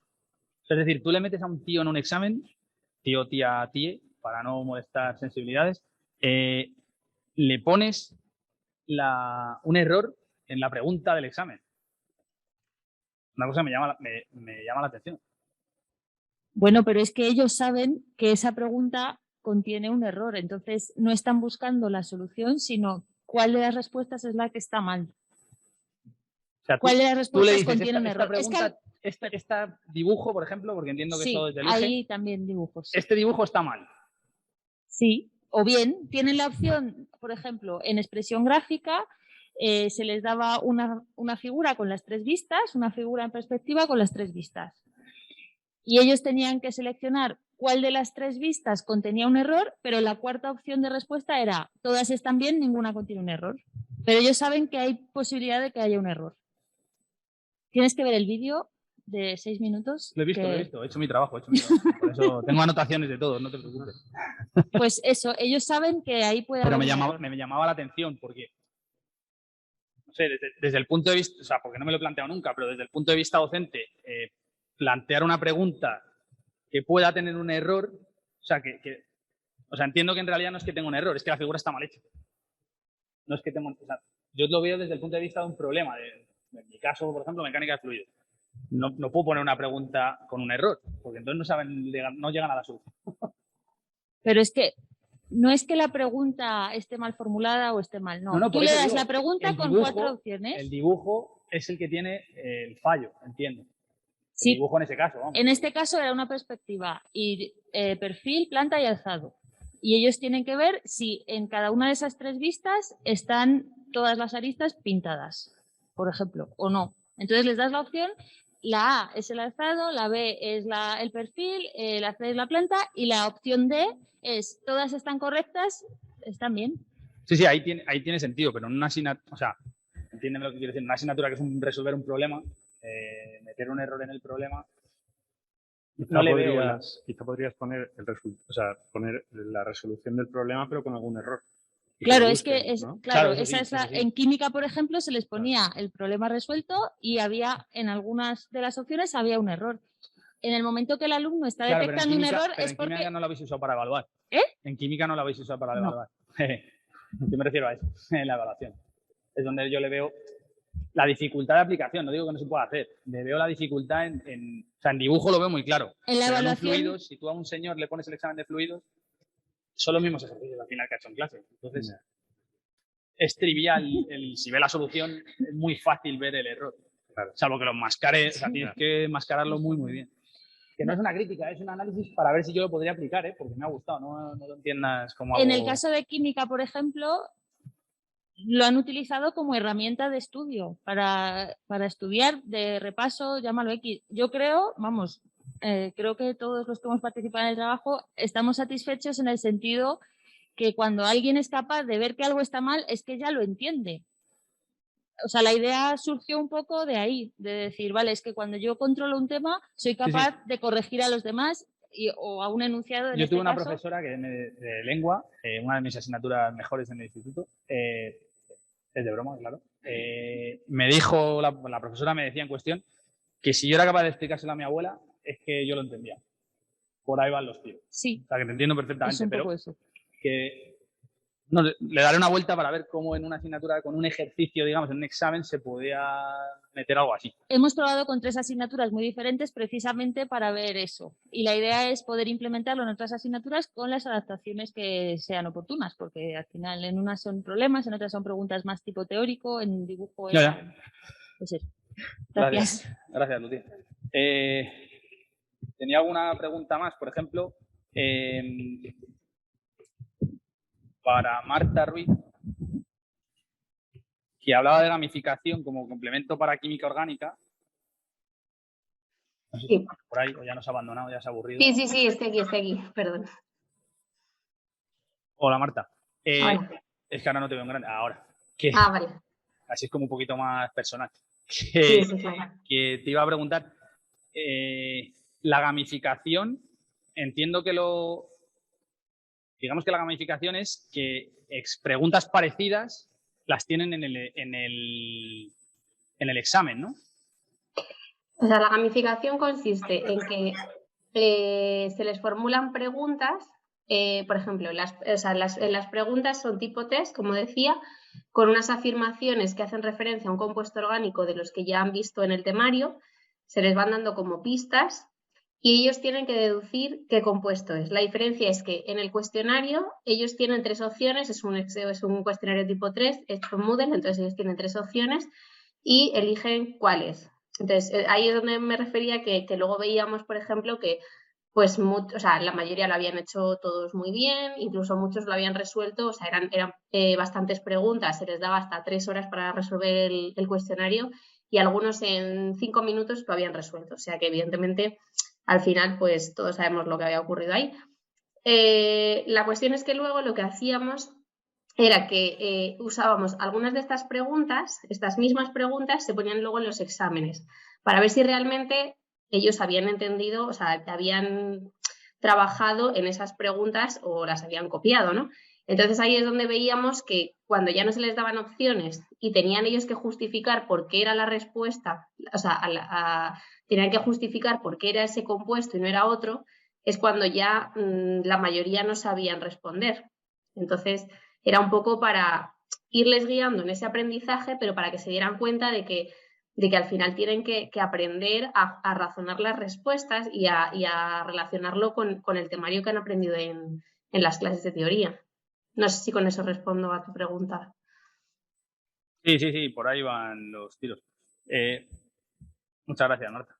Es decir, tú le metes a un tío en un examen, tío, tía, tíe, para no molestar sensibilidades, le pones un error en la pregunta del examen. Una cosa que me llama la atención. Bueno, pero es que ellos saben que esa pregunta contiene un error, entonces no están buscando la solución, sino cuál de las respuestas es la que está mal. O sea, ¿Cuál de las respuestas contiene un esta error? Pregunta, este dibujo, por ejemplo, porque entiendo que sí, eso desde el eje, hay también dibujos. Este dibujo está mal. Sí, o bien tienen la opción, por ejemplo, en expresión gráfica, se les daba una figura con las tres vistas, una figura en perspectiva con las tres vistas. Y ellos tenían que seleccionar cuál de las tres vistas contenía un error, pero la cuarta opción de respuesta era todas están bien, ninguna contiene un error. Pero ellos saben que hay posibilidad de que haya un error. Tienes que ver el vídeo de 6 minutos. Lo he visto, he hecho mi trabajo. Por eso tengo anotaciones de todo, no te preocupes. Pues eso, ellos saben que ahí puede haber... Pero me llamaba la atención porque, no sé, desde el punto de vista, o sea, porque no me lo he planteado nunca, pero desde el punto de vista docente, plantear una pregunta que pueda tener un error, o sea, entiendo que en realidad no es que tenga un error, es que la figura está mal hecha. No es que tenga, o sea, yo lo veo desde el punto de vista de un problema, en mi caso, por ejemplo, mecánica de fluidos. No puedo poner una pregunta con un error, porque entonces no llegan a la solución. Pero es que no es que la pregunta esté mal formulada o esté mal, no. Tú le das la pregunta con 4 opciones. El dibujo es el que tiene el fallo, entiendo. Sí. El dibujo en ese caso, vamos. En este caso era una perspectiva y perfil, planta y alzado. Y ellos tienen que ver si en cada una de esas 3 vistas están todas las aristas pintadas, por ejemplo, o no. Entonces les das la opción, la A es el alzado, la B es el perfil, la C es la planta y la opción D es todas están correctas, están bien. Sí, ahí tiene sentido, pero en una asignatura, o sea, entiéndeme lo que quiero decir, en una asignatura que es resolver un problema, meter un error en el problema, no le veo. Quizá podrías poner poner la resolución del problema, pero con algún error. Claro, en química, por ejemplo, se les ponía el problema resuelto y había en algunas de las opciones había un error. En el momento que el alumno está detectando un error es porque... en química no lo habéis usado para evaluar. En química no lo habéis usado para evaluar. Yo me refiero a eso, en la evaluación. Es donde yo le veo la dificultad de aplicación. No digo que no se pueda hacer. Le veo la dificultad en dibujo lo veo muy claro. En la evaluación... en fluidos, si tú a un señor le pones el examen de fluidos, son los mismos ejercicios al final que ha hecho en clase. Entonces, es trivial. Si ve la solución, es muy fácil ver el error. Claro. Salvo que lo mascares, o sea, tienes que mascararlo muy, muy bien. Que no es una crítica, es un análisis para ver si yo lo podría aplicar, porque me ha gustado, no lo entiendas como algo... En el caso de química, por ejemplo, lo han utilizado como herramienta de estudio para estudiar, de repaso, llámalo X. Yo creo, creo que todos los que hemos participado en el trabajo estamos satisfechos en el sentido que cuando alguien es capaz de ver que algo está mal, es que ya lo entiende. O sea, la idea surgió un poco de ahí, de decir, vale, es que cuando yo controlo un tema, soy capaz de corregir a los demás o a un enunciado. Yo tuve una profesora de lengua, una de mis asignaturas mejores en el instituto, es de broma, claro. Me dijo, la profesora me decía en cuestión, que si yo era capaz de explicárselo a mi abuela, es que yo lo entendía. Por ahí van los tiros. Sí. O sea, que te entiendo perfectamente, es un poco eso. Que... No, le daré una vuelta para ver cómo en una asignatura, con un ejercicio, digamos, en un examen, se podía meter algo así. Hemos probado con 3 asignaturas muy diferentes precisamente para ver eso. Y la idea es poder implementarlo en otras asignaturas con las adaptaciones que sean oportunas, porque al final en unas son problemas, en otras son preguntas más tipo teórico, en dibujo... Pues eso. Gracias. Gracias, Lucía. ¿Tenía alguna pregunta más? Por ejemplo... para Marta Ruiz, que hablaba de gamificación como complemento para química orgánica. No sé si por ahí, o ya nos ha abandonado, ya se ha aburrido. Sí, estoy aquí, perdón. Hola, Marta. Es que ahora no te veo en grande. Ahora. Vale. Así es como un poquito más personal. Claro. Que te iba a preguntar, la gamificación, entiendo que digamos que la gamificación es que preguntas parecidas las tienen en el examen, ¿no? O sea, la gamificación consiste en que se les formulan preguntas, por ejemplo, en las preguntas son tipo test, como decía, con unas afirmaciones que hacen referencia a un compuesto orgánico de los que ya han visto en el temario, se les van dando como pistas. Y ellos tienen que deducir qué compuesto es. La diferencia es que en el cuestionario ellos tienen 3 opciones, es un cuestionario tipo 3, hecho en Moodle, entonces ellos tienen 3 opciones y eligen cuáles. Entonces ahí es donde me refería que luego veíamos, por ejemplo, que pues la mayoría lo habían hecho todos muy bien, incluso muchos lo habían resuelto, o sea, eran bastantes preguntas, se les daba hasta 3 horas para resolver el cuestionario y algunos en 5 minutos lo habían resuelto, o sea que evidentemente... Al final, pues todos sabemos lo que había ocurrido ahí. La cuestión es que luego lo que hacíamos era que usábamos algunas de estas preguntas, estas mismas preguntas, se ponían luego en los exámenes, para ver si realmente ellos habían entendido, o sea, habían trabajado en esas preguntas o las habían copiado, ¿no? Entonces ahí es donde veíamos que cuando ya no se les daban opciones y tenían ellos que justificar por qué era la respuesta, o sea, tenían que justificar por qué era ese compuesto y no era otro, es cuando ya la mayoría no sabían responder. Entonces, era un poco para irles guiando en ese aprendizaje, pero para que se dieran cuenta de que al final tienen que aprender a razonar las respuestas y a relacionarlo con el temario que han aprendido en las clases de teoría. No sé si con eso respondo a tu pregunta. Sí, por ahí van los tiros. Muchas gracias, Marta.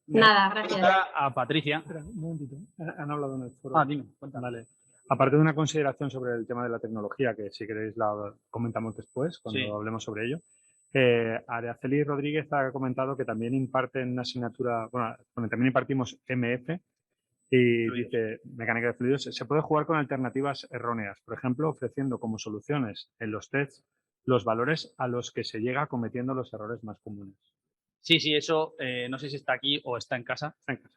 Nada, gracias. A Patricia. Espera, un momentito. Han hablado en el foro. Dime, cuéntame. Vale. Aparte de una consideración sobre el tema de la tecnología, que si queréis la comentamos después, cuando hablemos sobre ello, Araceli Rodríguez ha comentado que también imparten una asignatura, bueno, también impartimos MF y dice mecánica de fluidos. Se puede jugar con alternativas erróneas, por ejemplo, ofreciendo como soluciones en los tests los valores a los que se llega cometiendo los errores más comunes. Sí, eso no sé si está aquí o está en casa. Está en casa.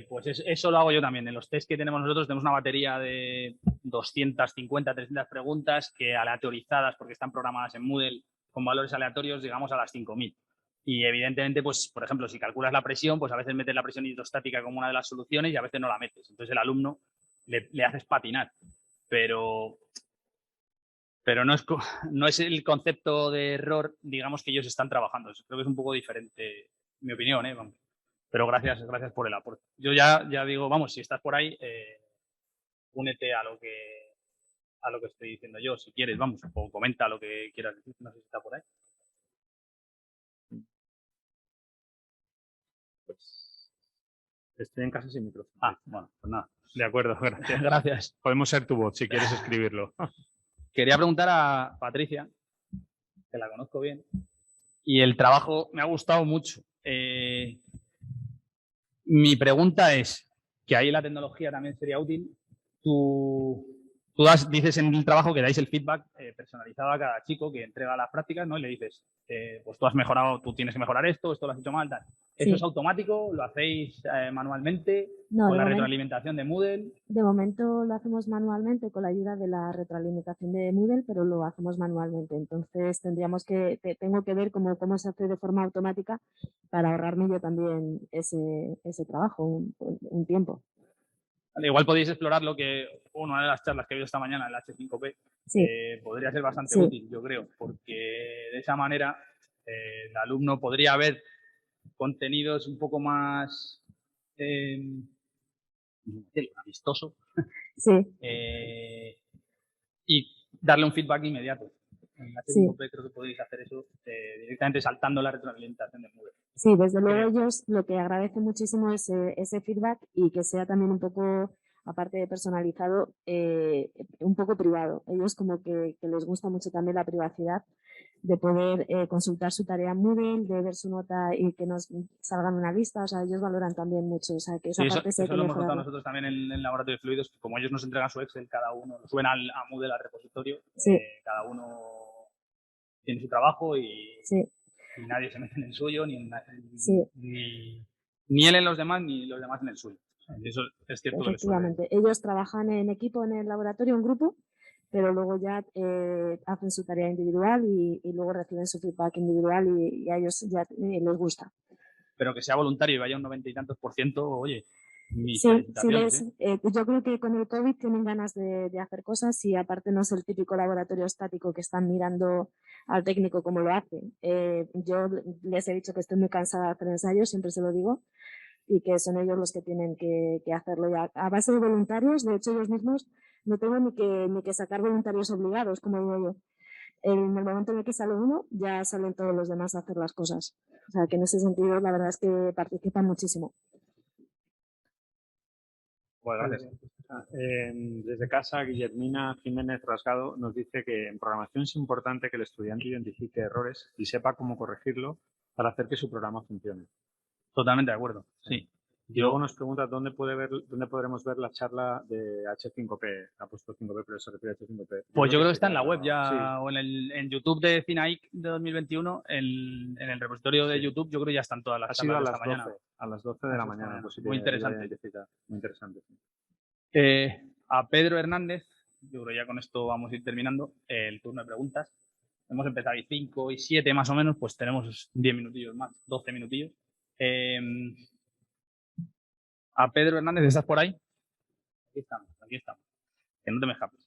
Pues eso lo hago yo también. En los test que tenemos nosotros tenemos una batería de 250, 300 preguntas que aleatorizadas, porque están programadas en Moodle con valores aleatorios, llegamos a las 5000. Y evidentemente, pues por ejemplo, si calculas la presión, pues a veces metes la presión hidrostática como una de las soluciones y a veces no la metes. Entonces el alumno le haces patinar. Pero no es el concepto de error, digamos, que ellos están trabajando. Creo que es un poco diferente, mi opinión, vamos. Pero gracias por el aporte. Yo ya digo, vamos, si estás por ahí, únete a lo que estoy diciendo yo, si quieres, vamos, o comenta lo que quieras decir, no sé si está por ahí. Pues estoy en casa sin micrófono. Bueno, pues nada. De acuerdo, gracias. Gracias. Podemos ser tu voz si quieres escribirlo. Quería preguntar a Patricia, que la conozco bien, y el trabajo me ha gustado mucho. Mi pregunta es, que ahí la tecnología también sería útil. Tú dices en el trabajo que dais el feedback personalizado a cada chico que entrega las prácticas, ¿no? Y le dices, pues tú has mejorado, tú tienes que mejorar esto lo has hecho mal, tal. ¿Eso es automático? ¿Lo hacéis manualmente? No, ¿Con la retroalimentación de Moodle? De momento lo hacemos manualmente con la ayuda de la retroalimentación de Moodle, pero lo hacemos manualmente. Entonces tengo que ver cómo se hace de forma automática para ahorrarme yo también ese trabajo, un tiempo. Vale, igual podéis explorar lo que una de las charlas que he visto esta mañana, el H5P, podría ser bastante útil, yo creo, porque de esa manera el alumno podría ver contenidos un poco más vistoso y darle un feedback inmediato. En el H5P creo que podéis hacer eso directamente saltando la retroalimentación de Moodle. Sí, desde luego ellos lo que agradecen muchísimo es ese feedback y que sea también un poco, aparte de personalizado, un poco privado. Ellos como que les gusta mucho también la privacidad de poder consultar su tarea en Moodle, de ver su nota y que nos salgan una lista. O sea, ellos valoran también mucho. O sea, que esa parte eso lo hemos notado nosotros también en el laboratorio de fluidos, que como ellos nos entregan su Excel, cada uno, lo suben a Moodle al repositorio, cada uno tiene su trabajo y nadie se mete en el suyo, ni él en los demás, ni los demás en el suyo. Eso es cierto. Efectivamente. Ellos trabajan en equipo en el laboratorio, en grupo, pero luego ya hacen su tarea individual y luego reciben su feedback individual y a ellos ya les gusta. Pero que sea voluntario y vaya un 90 y tantos %, oye, yo creo que con el COVID tienen ganas de hacer cosas y aparte no es el típico laboratorio estático que están mirando al técnico como lo hace. Yo les he dicho que estoy muy cansada de hacer ensayos, siempre se lo digo, y que son ellos los que tienen que hacerlo ya. A base de voluntarios, de hecho ellos mismos no tengo ni que sacar voluntarios obligados, como digo yo. En el momento en el que sale uno, ya salen todos los demás a hacer las cosas. O sea, que en ese sentido la verdad es que participan muchísimo. Bueno, gracias. Desde casa, Guillermina Jiménez Rasgado nos dice que en programación es importante que el estudiante identifique errores y sepa cómo corregirlo para hacer que su programa funcione. Totalmente de acuerdo, sí. Y luego nos pregunta dónde podremos ver la charla de H5P. Ha puesto 5P, pero se refiere a H5P. Pues yo creo que está en la web ya, o en YouTube de CINAIC de 2021, en el repositorio de YouTube, yo creo que ya están todas las charlas de esta mañana. A las 12 de la mañana. Pues muy interesante. Muy interesante. A Pedro Hernández, yo creo que ya con esto vamos a ir terminando el turno de preguntas. Hemos empezado y 5 y 7 más o menos, pues tenemos 10 minutillos más, 12 minutillos. A Pedro Hernández, ¿estás por ahí? Aquí estamos. Que no te me escapes.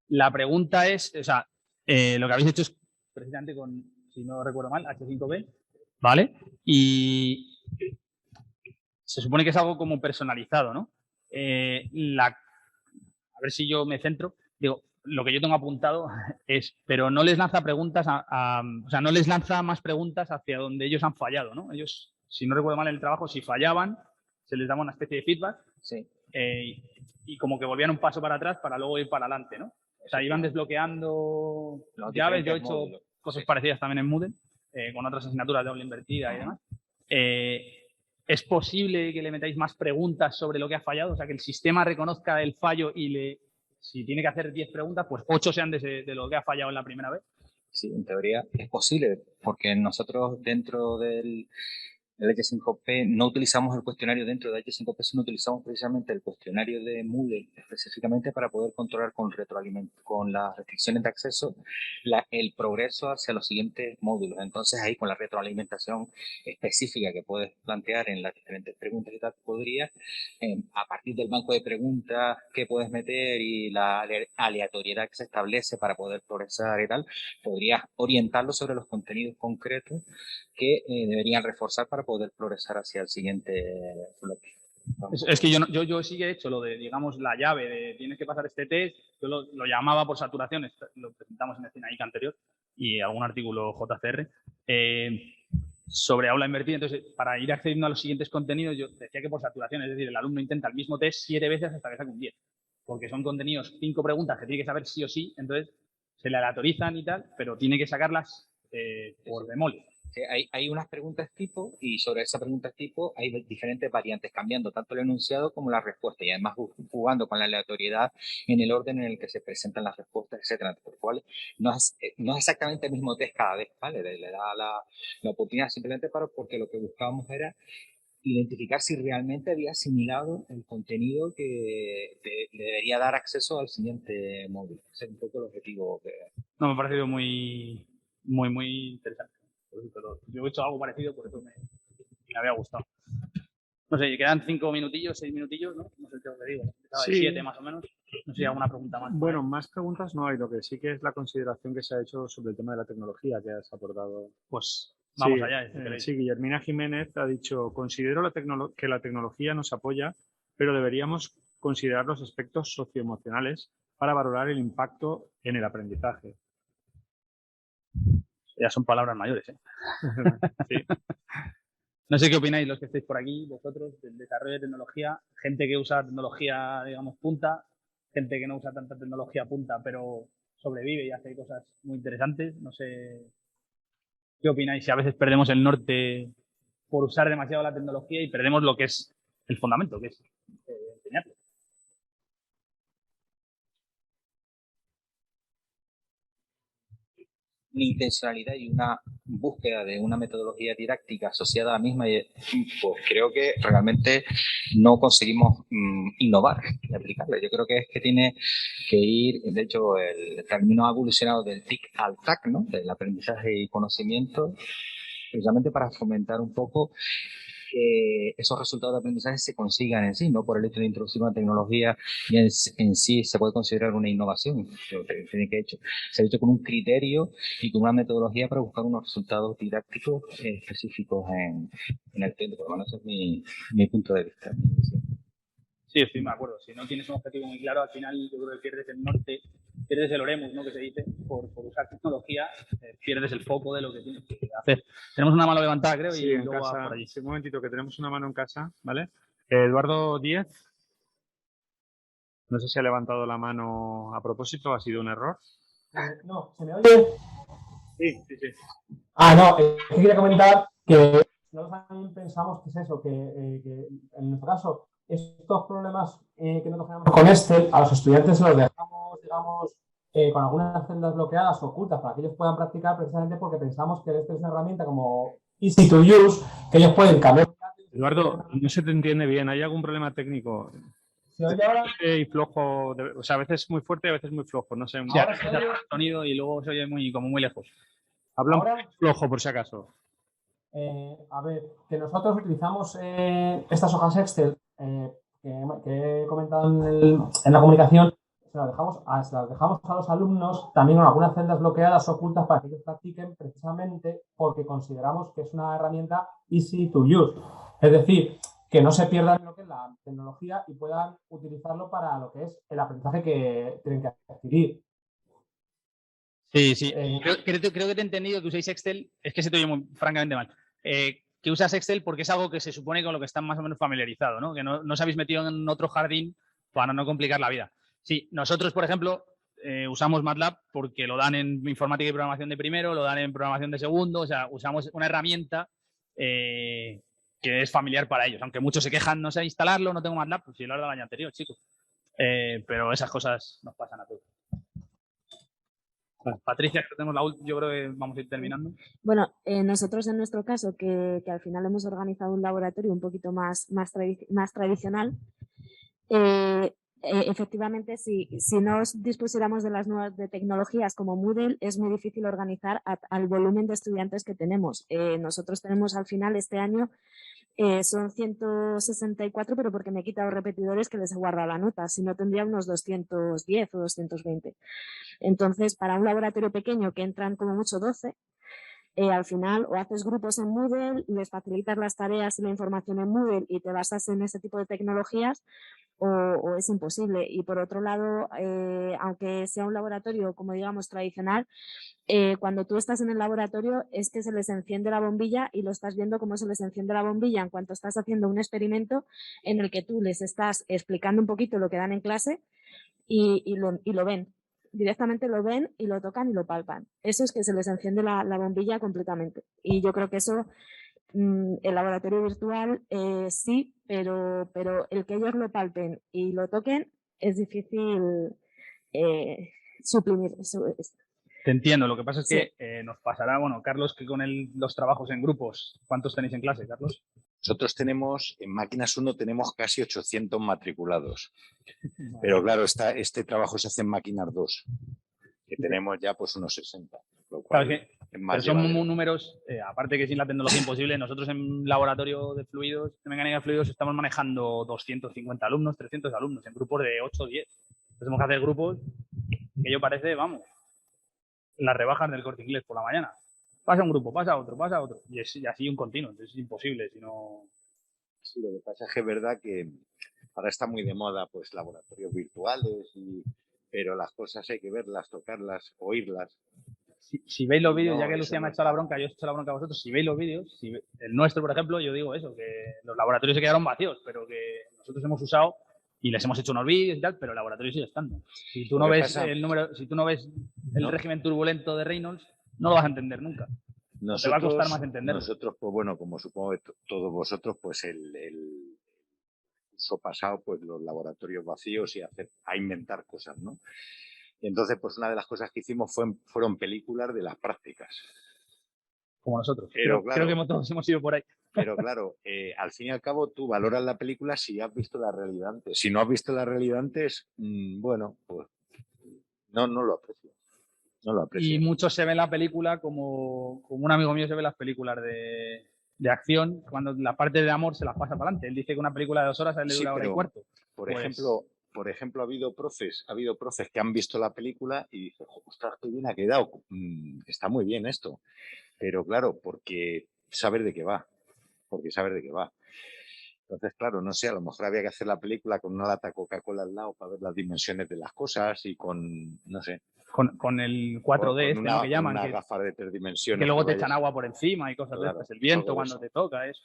La pregunta es, o sea, lo que habéis hecho es precisamente con, si no recuerdo mal, H5P, ¿vale? Y se supone que es algo como personalizado, ¿no? A ver si yo me centro. Digo, lo que yo tengo apuntado es, pero no les lanza preguntas, o sea, no les lanza más preguntas hacia donde ellos han fallado, ¿no? Ellos, si no recuerdo mal en el trabajo, si fallaban, se les daba una especie de feedback. Sí. Y como que volvían un paso para atrás para luego ir para adelante, ¿no? O sea, iban desbloqueando llaves. Yo he hecho cosas parecidas también en Moodle, con otras asignaturas de aula invertida y demás. ¿Es posible que le metáis más preguntas sobre lo que ha fallado? O sea, que el sistema reconozca el fallo y si tiene que hacer 10 preguntas, pues 8 sean de lo que ha fallado en la primera vez. Sí, en teoría es posible, porque nosotros dentro del H5P no utilizamos el cuestionario dentro de H5P, sino utilizamos precisamente el cuestionario de Moodle específicamente para poder controlar con las restricciones de acceso el progreso hacia los siguientes módulos. Entonces ahí con la retroalimentación específica que puedes plantear en las diferentes preguntas y tal, podrías, a partir del banco de preguntas que puedes meter y la aleatoriedad que se establece para poder progresar y tal, podrías orientarlo sobre los contenidos concretos que deberían reforzar para poder progresar hacia el siguiente bloque. Es que yo sí que he hecho lo de, digamos, la llave de tienes que pasar este test. Yo lo llamaba por saturación, lo presentamos en el CINAIC anterior y algún artículo JCR sobre aula invertida. Entonces, para ir accediendo a los siguientes contenidos, yo decía que por saturación, es decir, el alumno intenta el mismo test 7 veces hasta que saque un 10, porque son contenidos 5 preguntas que tiene que saber sí o sí, entonces se le aleatorizan y tal, pero tiene que sacarlas por bemol. Hay unas preguntas tipo y sobre esas preguntas tipo hay diferentes variantes, cambiando tanto el enunciado como la respuesta y además jugando con la aleatoriedad en el orden en el que se presentan las respuestas, etcétera. Por lo cual no es exactamente el mismo test cada vez, ¿vale? Le da la oportunidad simplemente porque lo que buscábamos era identificar si realmente había asimilado el contenido que le debería dar acceso al siguiente módulo. Ese es un poco el objetivo. No, me ha parecido muy interesante. Yo he hecho algo parecido, por eso me había gustado. No sé, quedan 5 minutillos, 6 minutillos, ¿no? No sé qué os digo. Sí. 7 más o menos. No sé si hay alguna pregunta más. Bueno, más preguntas no hay. Lo que sí que es la consideración que se ha hecho sobre el tema de la tecnología que has aportado. Pues vamos sí, allá. Sí, Guillermina Jiménez ha dicho, considero que la tecnología nos apoya, pero deberíamos considerar los aspectos socioemocionales para valorar el impacto en el aprendizaje. Ya son palabras mayores, ¿eh? Sí. No sé qué opináis los que estáis por aquí, vosotros, del desarrollo de tecnología, gente que usa tecnología, digamos, punta, gente que no usa tanta tecnología punta, pero sobrevive y hace cosas muy interesantes. No sé qué opináis si a veces perdemos el norte por usar demasiado la tecnología y perdemos lo que es el fundamento, que es enseñar. Una intencionalidad y una búsqueda de una metodología didáctica asociada a la misma, pues creo que realmente no conseguimos innovar y aplicarla. Yo creo que es que tiene que ir, de hecho, el término ha evolucionado del TIC al TAC, ¿no? Del aprendizaje y conocimiento, precisamente para fomentar un poco que esos resultados de aprendizaje se consigan en sí, no por el hecho de introducir una tecnología y en sí se puede considerar una innovación. Se ha hecho con un criterio y con una metodología para buscar unos resultados didácticos específicos en el tiempo. Por lo menos ese es mi punto de vista. Sí, estoy de acuerdo. Si no tienes un objetivo muy claro, al final yo creo que pierdes el norte, pierdes el oremus, ¿no? Que se dice, por usar tecnología, pierdes el foco de lo que tienes que hacer. Tenemos una mano levantada, creo, sí, y en luego casa, por allí. Sí, un momentito, que tenemos una mano en casa, ¿vale? Eduardo Díez. No sé si ha levantado la mano a propósito o ha sido un error. No, ¿se me oye? Sí. No, quería comentar que nosotros también pensamos que es eso, que en nuestro caso, estos problemas que nosotros generamos con Excel, a los estudiantes los dejamos, digamos, con algunas celdas bloqueadas o ocultas para que ellos puedan practicar, precisamente porque pensamos que Excel es una herramienta como easy to use, que ellos pueden cambiar. Eduardo, no se te entiende bien, ¿hay algún problema técnico? ¿Se oye ahora? Y flojo, o sea, a veces muy fuerte y a veces muy flojo, no sé. Sí, ahora se oye el sonido y luego se oye como muy lejos. Habla un flojo por si acaso. A ver, que nosotros utilizamos estas hojas Excel que he comentado en la comunicación, se las dejamos a los alumnos también con algunas celdas bloqueadas ocultas para que ellos practiquen, precisamente porque consideramos que es una herramienta easy to use. Es decir, que no se pierdan lo que es la tecnología y puedan utilizarlo para lo que es el aprendizaje que tienen que adquirir. Sí, sí. Creo que te he entendido que usáis Excel. Es que se te oye francamente mal. Que usas Excel porque es algo que se supone con lo que están más o menos familiarizados, ¿no? Que no os habéis metido en otro jardín para no complicar la vida. Sí, nosotros, por ejemplo, usamos MATLAB porque lo dan en informática y programación de primero, lo dan en programación de segundo, o sea, usamos una herramienta que es familiar para ellos. Aunque muchos se quejan, no sé instalarlo, no tengo MATLAB, pues sí, lo he dado el año anterior, chicos. Pero esas cosas nos pasan a todos. Patricia, que tenemos la última, yo creo que vamos a ir terminando. Bueno, nosotros en nuestro caso, que al final hemos organizado un laboratorio un poquito más tradicional, efectivamente, si no dispusiéramos de las nuevas tecnologías como Moodle, es muy difícil organizar al volumen de estudiantes que tenemos. Nosotros tenemos al final este año son 164, pero porque me he quitado repetidores que les he guardado la nota, si no tendría unos 210 o 220. Entonces, para un laboratorio pequeño que entran como mucho 12, al final o haces grupos en Moodle, les facilitas las tareas y la información en Moodle y te basas en ese tipo de tecnologías, o es imposible. Y por otro lado, aunque sea un laboratorio, como digamos, tradicional, cuando tú estás en el laboratorio es que se les enciende la bombilla y lo estás viendo cómo se les enciende la bombilla en cuanto estás haciendo un experimento en el que tú les estás explicando un poquito lo que dan en clase y lo ven. Directamente lo ven y lo tocan y lo palpan. Eso es que se les enciende la bombilla completamente. Y yo creo que eso, el laboratorio virtual sí, pero el que ellos lo palpen y lo toquen es difícil suprimir eso. Te entiendo, lo que pasa es que nos pasará, bueno, Carlos, que con los trabajos en grupos, ¿cuántos tenéis en clase, Carlos? Nosotros tenemos, en Máquinas 1 tenemos casi 800 matriculados, pero claro, este trabajo se hace en Máquinas 2, que tenemos ya pues unos 60. Lo cual claro, es más pero son llevadero. números, aparte que sin la tecnología imposible, nosotros en laboratorio de fluidos, de mecánica de fluidos, estamos manejando 250 alumnos, 300 alumnos, en grupos de 8 o 10. Entonces tenemos que hacer grupos que yo parece, vamos, las rebajas del Corte Inglés por la mañana. Pasa un grupo, pasa otro, y así un continuo, entonces es imposible, si no... Sí, lo que pasa es que es verdad que ahora está muy de moda pues laboratorios virtuales, pero las cosas hay que verlas, tocarlas, oírlas. Si veis los vídeos, ya que Lucía me ha echado la bronca, yo he hecho la bronca a vosotros, si veis los vídeos, el nuestro, por ejemplo, yo digo eso, que los laboratorios se quedaron vacíos, pero que nosotros hemos usado y les hemos hecho unos vídeos y tal, pero el laboratorio sigue estando. Si tú no ves el número, si tú no ves el régimen turbulento de Reynolds, no lo vas a entender nunca. Te va a costar más entenderlo. Nosotros, pues bueno, como supongo que todos vosotros, pues el curso pasado, pues los laboratorios vacíos y a inventar cosas, ¿no? Y entonces, pues una de las cosas que hicimos fueron películas de las prácticas. Como nosotros. Pero creo que todos hemos ido por ahí. Pero claro, al fin y al cabo tú valoras la película si has visto la realidad antes. Si no has visto la realidad antes, bueno, pues no lo aprecio. No lo aprecio. Y muchos se ven la película como un amigo mío se ve las películas de acción, cuando la parte de amor se las pasa para adelante. Él dice que una película de 2 horas a él le dura hora y cuarto. Por ejemplo, ha habido profes que han visto la película y dicen, ostras, qué bien ha quedado, está muy bien esto. Pero claro, porque saber de qué va. Entonces, claro, no sé, a lo mejor había que hacer la película con una lata Coca-Cola al lado para ver las dimensiones de las cosas y con, no sé. Con el 4D ¿no? que llaman. Una gafa de 3 dimensiones. Que luego te echan agua por encima y cosas de estas. El viento cuando te toca, eso.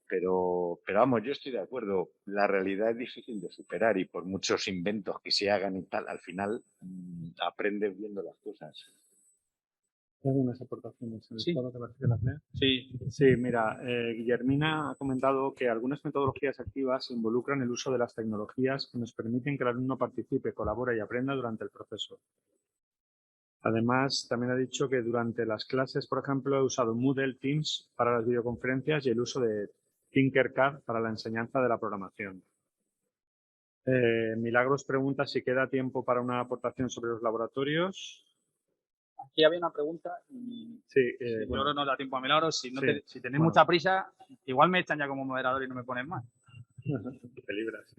Pero vamos, yo estoy de acuerdo. La realidad es difícil de superar y por muchos inventos que se hagan y tal, al final aprendes viendo las cosas. ¿Algunas aportaciones en el foro que parece que las lea? Sí. Sí, mira, Guillermina ha comentado que algunas metodologías activas involucran el uso de las tecnologías que nos permiten que el alumno participe, colabore y aprenda durante el proceso. Además, también ha dicho que durante las clases, por ejemplo, he usado Moodle, Teams para las videoconferencias y el uso de Tinkercad para la enseñanza de la programación. Milagros pregunta si queda tiempo para una aportación sobre los laboratorios. Aquí había una pregunta y no da tiempo a Milagros. Si tenéis mucha prisa, igual me echan ya como moderador y no me ponen más. Te libras.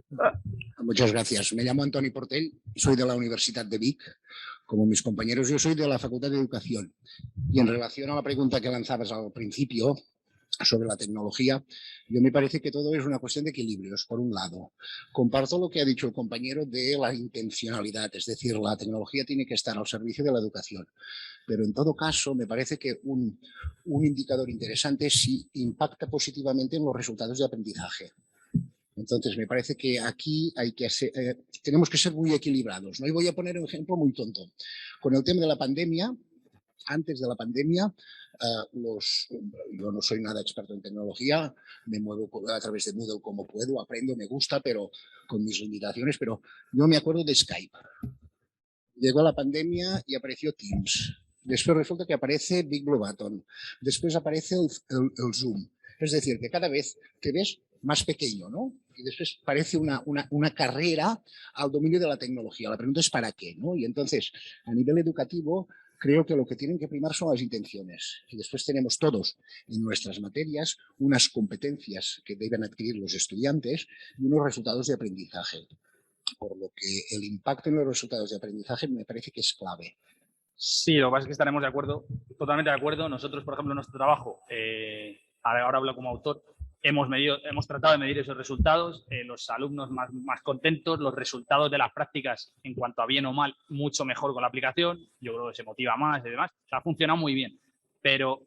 Muchas gracias. Me llamo Antoni Portell y soy de la Universidad de Vic. Como mis compañeros, yo soy de la Facultad de Educación. Y en relación a la pregunta que lanzabas al principio sobre la tecnología, yo me parece que todo es una cuestión de equilibrios. Por un lado, comparto lo que ha dicho el compañero de la intencionalidad, es decir, la tecnología tiene que estar al servicio de la educación. Pero en todo caso, me parece que un indicador interesante es si impacta positivamente en los resultados de aprendizaje. Entonces, me parece que aquí hay que tenemos que ser muy equilibrados, ¿no? Y voy a poner un ejemplo muy tonto. Con el tema de la pandemia, antes de la pandemia, yo no soy nada experto en tecnología, me muevo a través de Moodle como puedo, aprendo, me gusta, pero con mis limitaciones, pero yo me acuerdo de Skype. Llegó la pandemia y apareció Teams. Después resulta que aparece Big Blue Button. Después aparece el Zoom. Es decir, que cada vez te ves más pequeño, ¿no? Y después parece una carrera al dominio de la tecnología. La pregunta es ¿para qué? ¿No? Y entonces, a nivel educativo, creo que lo que tienen que primar son las intenciones. Y después tenemos todos en nuestras materias unas competencias que deben adquirir los estudiantes y unos resultados de aprendizaje. Por lo que el impacto en los resultados de aprendizaje me parece que es clave. Sí, lo que pasa es que estaremos de acuerdo, totalmente de acuerdo. Nosotros, por ejemplo, en nuestro trabajo, ahora hablo como autor, hemos tratado de medir esos resultados, los alumnos más contentos, los resultados de las prácticas en cuanto a bien o mal, mucho mejor con la aplicación, yo creo que se motiva más y demás, o sea, ha funcionado muy bien, pero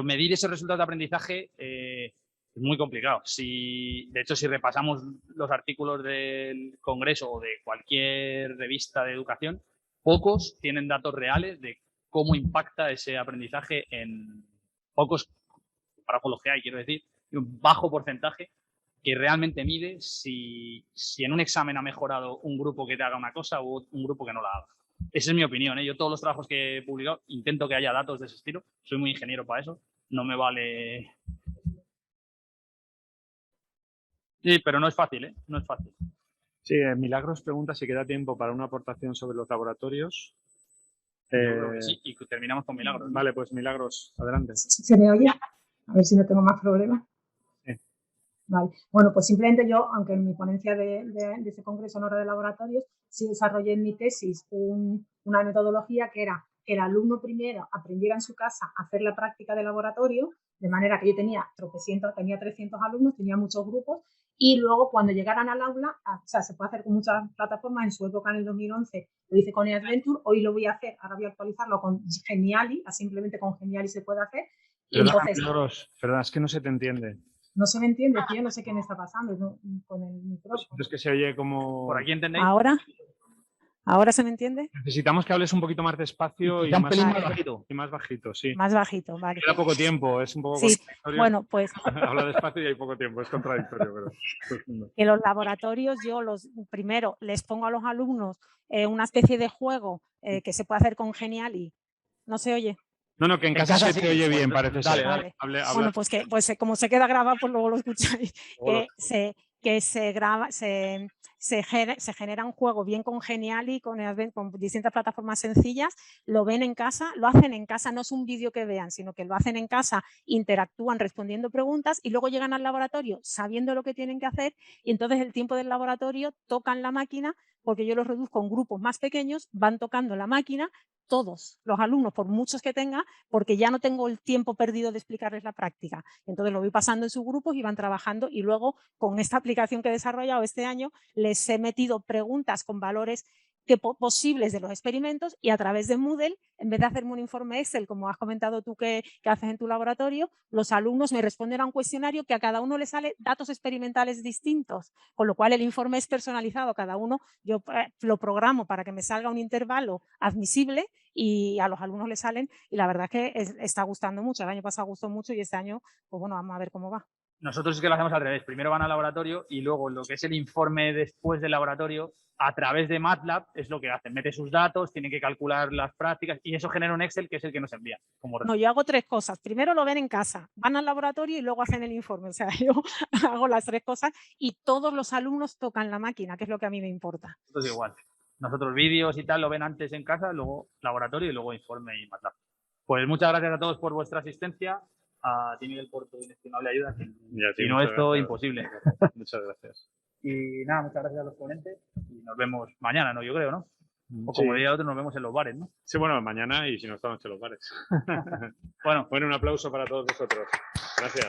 medir esos resultados de aprendizaje es muy complicado. De hecho, si repasamos los artículos del Congreso o de cualquier revista de educación, pocos tienen datos reales de cómo impacta ese aprendizaje pocos, para lo que hay, quiero decir, un bajo porcentaje que realmente mide si en un examen ha mejorado un grupo que te haga una cosa o un grupo que no la haga. Esa es mi opinión, ¿eh? Yo todos los trabajos que he publicado intento que haya datos de ese estilo. Soy muy ingeniero para eso. No me vale... Sí, pero no es fácil, ¿eh? No es fácil. Sí, Milagros pregunta si queda tiempo para una aportación sobre los laboratorios. Yo creo que sí, y terminamos con Milagros, ¿no? Vale, pues Milagros, adelante. ¿Se me oye? A ver si no tengo más problemas. Sí. Vale. Bueno, pues simplemente yo, aunque en mi ponencia de ese congreso en hora de laboratorios, sí desarrollé en mi tesis una metodología que era que el alumno primero aprendiera en su casa a hacer la práctica de laboratorio, de manera que yo tenía 300 alumnos, tenía muchos grupos, y luego cuando llegaran al aula, o sea, se puede hacer con muchas plataformas, en su época en el 2011 lo hice con eAdventure, hoy lo voy a hacer, ahora voy a actualizarlo con Geniali, simplemente con Geniali se puede hacer. Perdón, es que no se te entiende. No se me entiende, tío, no sé qué me está pasando con el micrófono. Es que se oye como... ¿Por aquí entendéis? ¿Ahora se me entiende? Necesitamos que hables un poquito más despacio y más bajito, sí. Más bajito, vale. Queda poco tiempo, es un poco contradictorio. Bueno, pues... Habla despacio y hay poco tiempo, es contradictorio. Pero... En los laboratorios yo primero les pongo a los alumnos una especie de juego que se puede hacer con Geniali. ¿No se oye? No, que en casa se te oye bien, parece ser. Vale. Bueno, pues como se queda grabado, pues luego lo escucháis. Se genera un juego bien con Geniali, con distintas plataformas sencillas, lo ven en casa, lo hacen en casa, no es un vídeo que vean, sino que lo hacen en casa, interactúan respondiendo preguntas y luego llegan al laboratorio sabiendo lo que tienen que hacer y entonces el tiempo del laboratorio tocan la máquina, porque yo los reduzco en grupos más pequeños, van tocando la máquina, todos los alumnos, por muchos que tenga, porque ya no tengo el tiempo perdido de explicarles la práctica. Entonces lo voy pasando en sus grupos y van trabajando y luego con esta aplicación que he desarrollado este año les he metido preguntas con valores posibles de los experimentos y a través de Moodle, en vez de hacerme un informe Excel, como has comentado tú que haces en tu laboratorio, los alumnos me responden a un cuestionario que a cada uno le sale datos experimentales distintos, con lo cual el informe es personalizado. Cada uno yo lo programo para que me salga un intervalo admisible y a los alumnos les salen y la verdad es que está gustando mucho. El año pasado gustó mucho y este año, pues bueno, vamos a ver cómo va. Nosotros es que lo hacemos al revés. Primero van al laboratorio y luego lo que es el informe después del laboratorio, a través de MATLAB, es lo que hacen. Mete sus datos, tienen que calcular las prácticas y eso genera un Excel que es el que nos envía. No, yo hago 3 cosas. Primero lo ven en casa, van al laboratorio y luego hacen el informe. O sea, yo hago las 3 cosas y todos los alumnos tocan la máquina, que es lo que a mí me importa. Entonces igual. Nosotros vídeos y tal lo ven antes en casa, luego laboratorio y luego informe y MATLAB. Pues muchas gracias a todos por vuestra asistencia. a ti, Miguel, por tu inestimable ayuda. Y a ti, Si no, muchas esto gracias. imposible. Muchas gracias. Y nada, muchas gracias a los ponentes y nos vemos mañana, ¿no? Yo creo, ¿no? O Sí. como diría otro, nos vemos en los bares, ¿no? Sí, bueno, mañana y si no, esta noche en los bares. Bueno, un aplauso para todos vosotros. Gracias.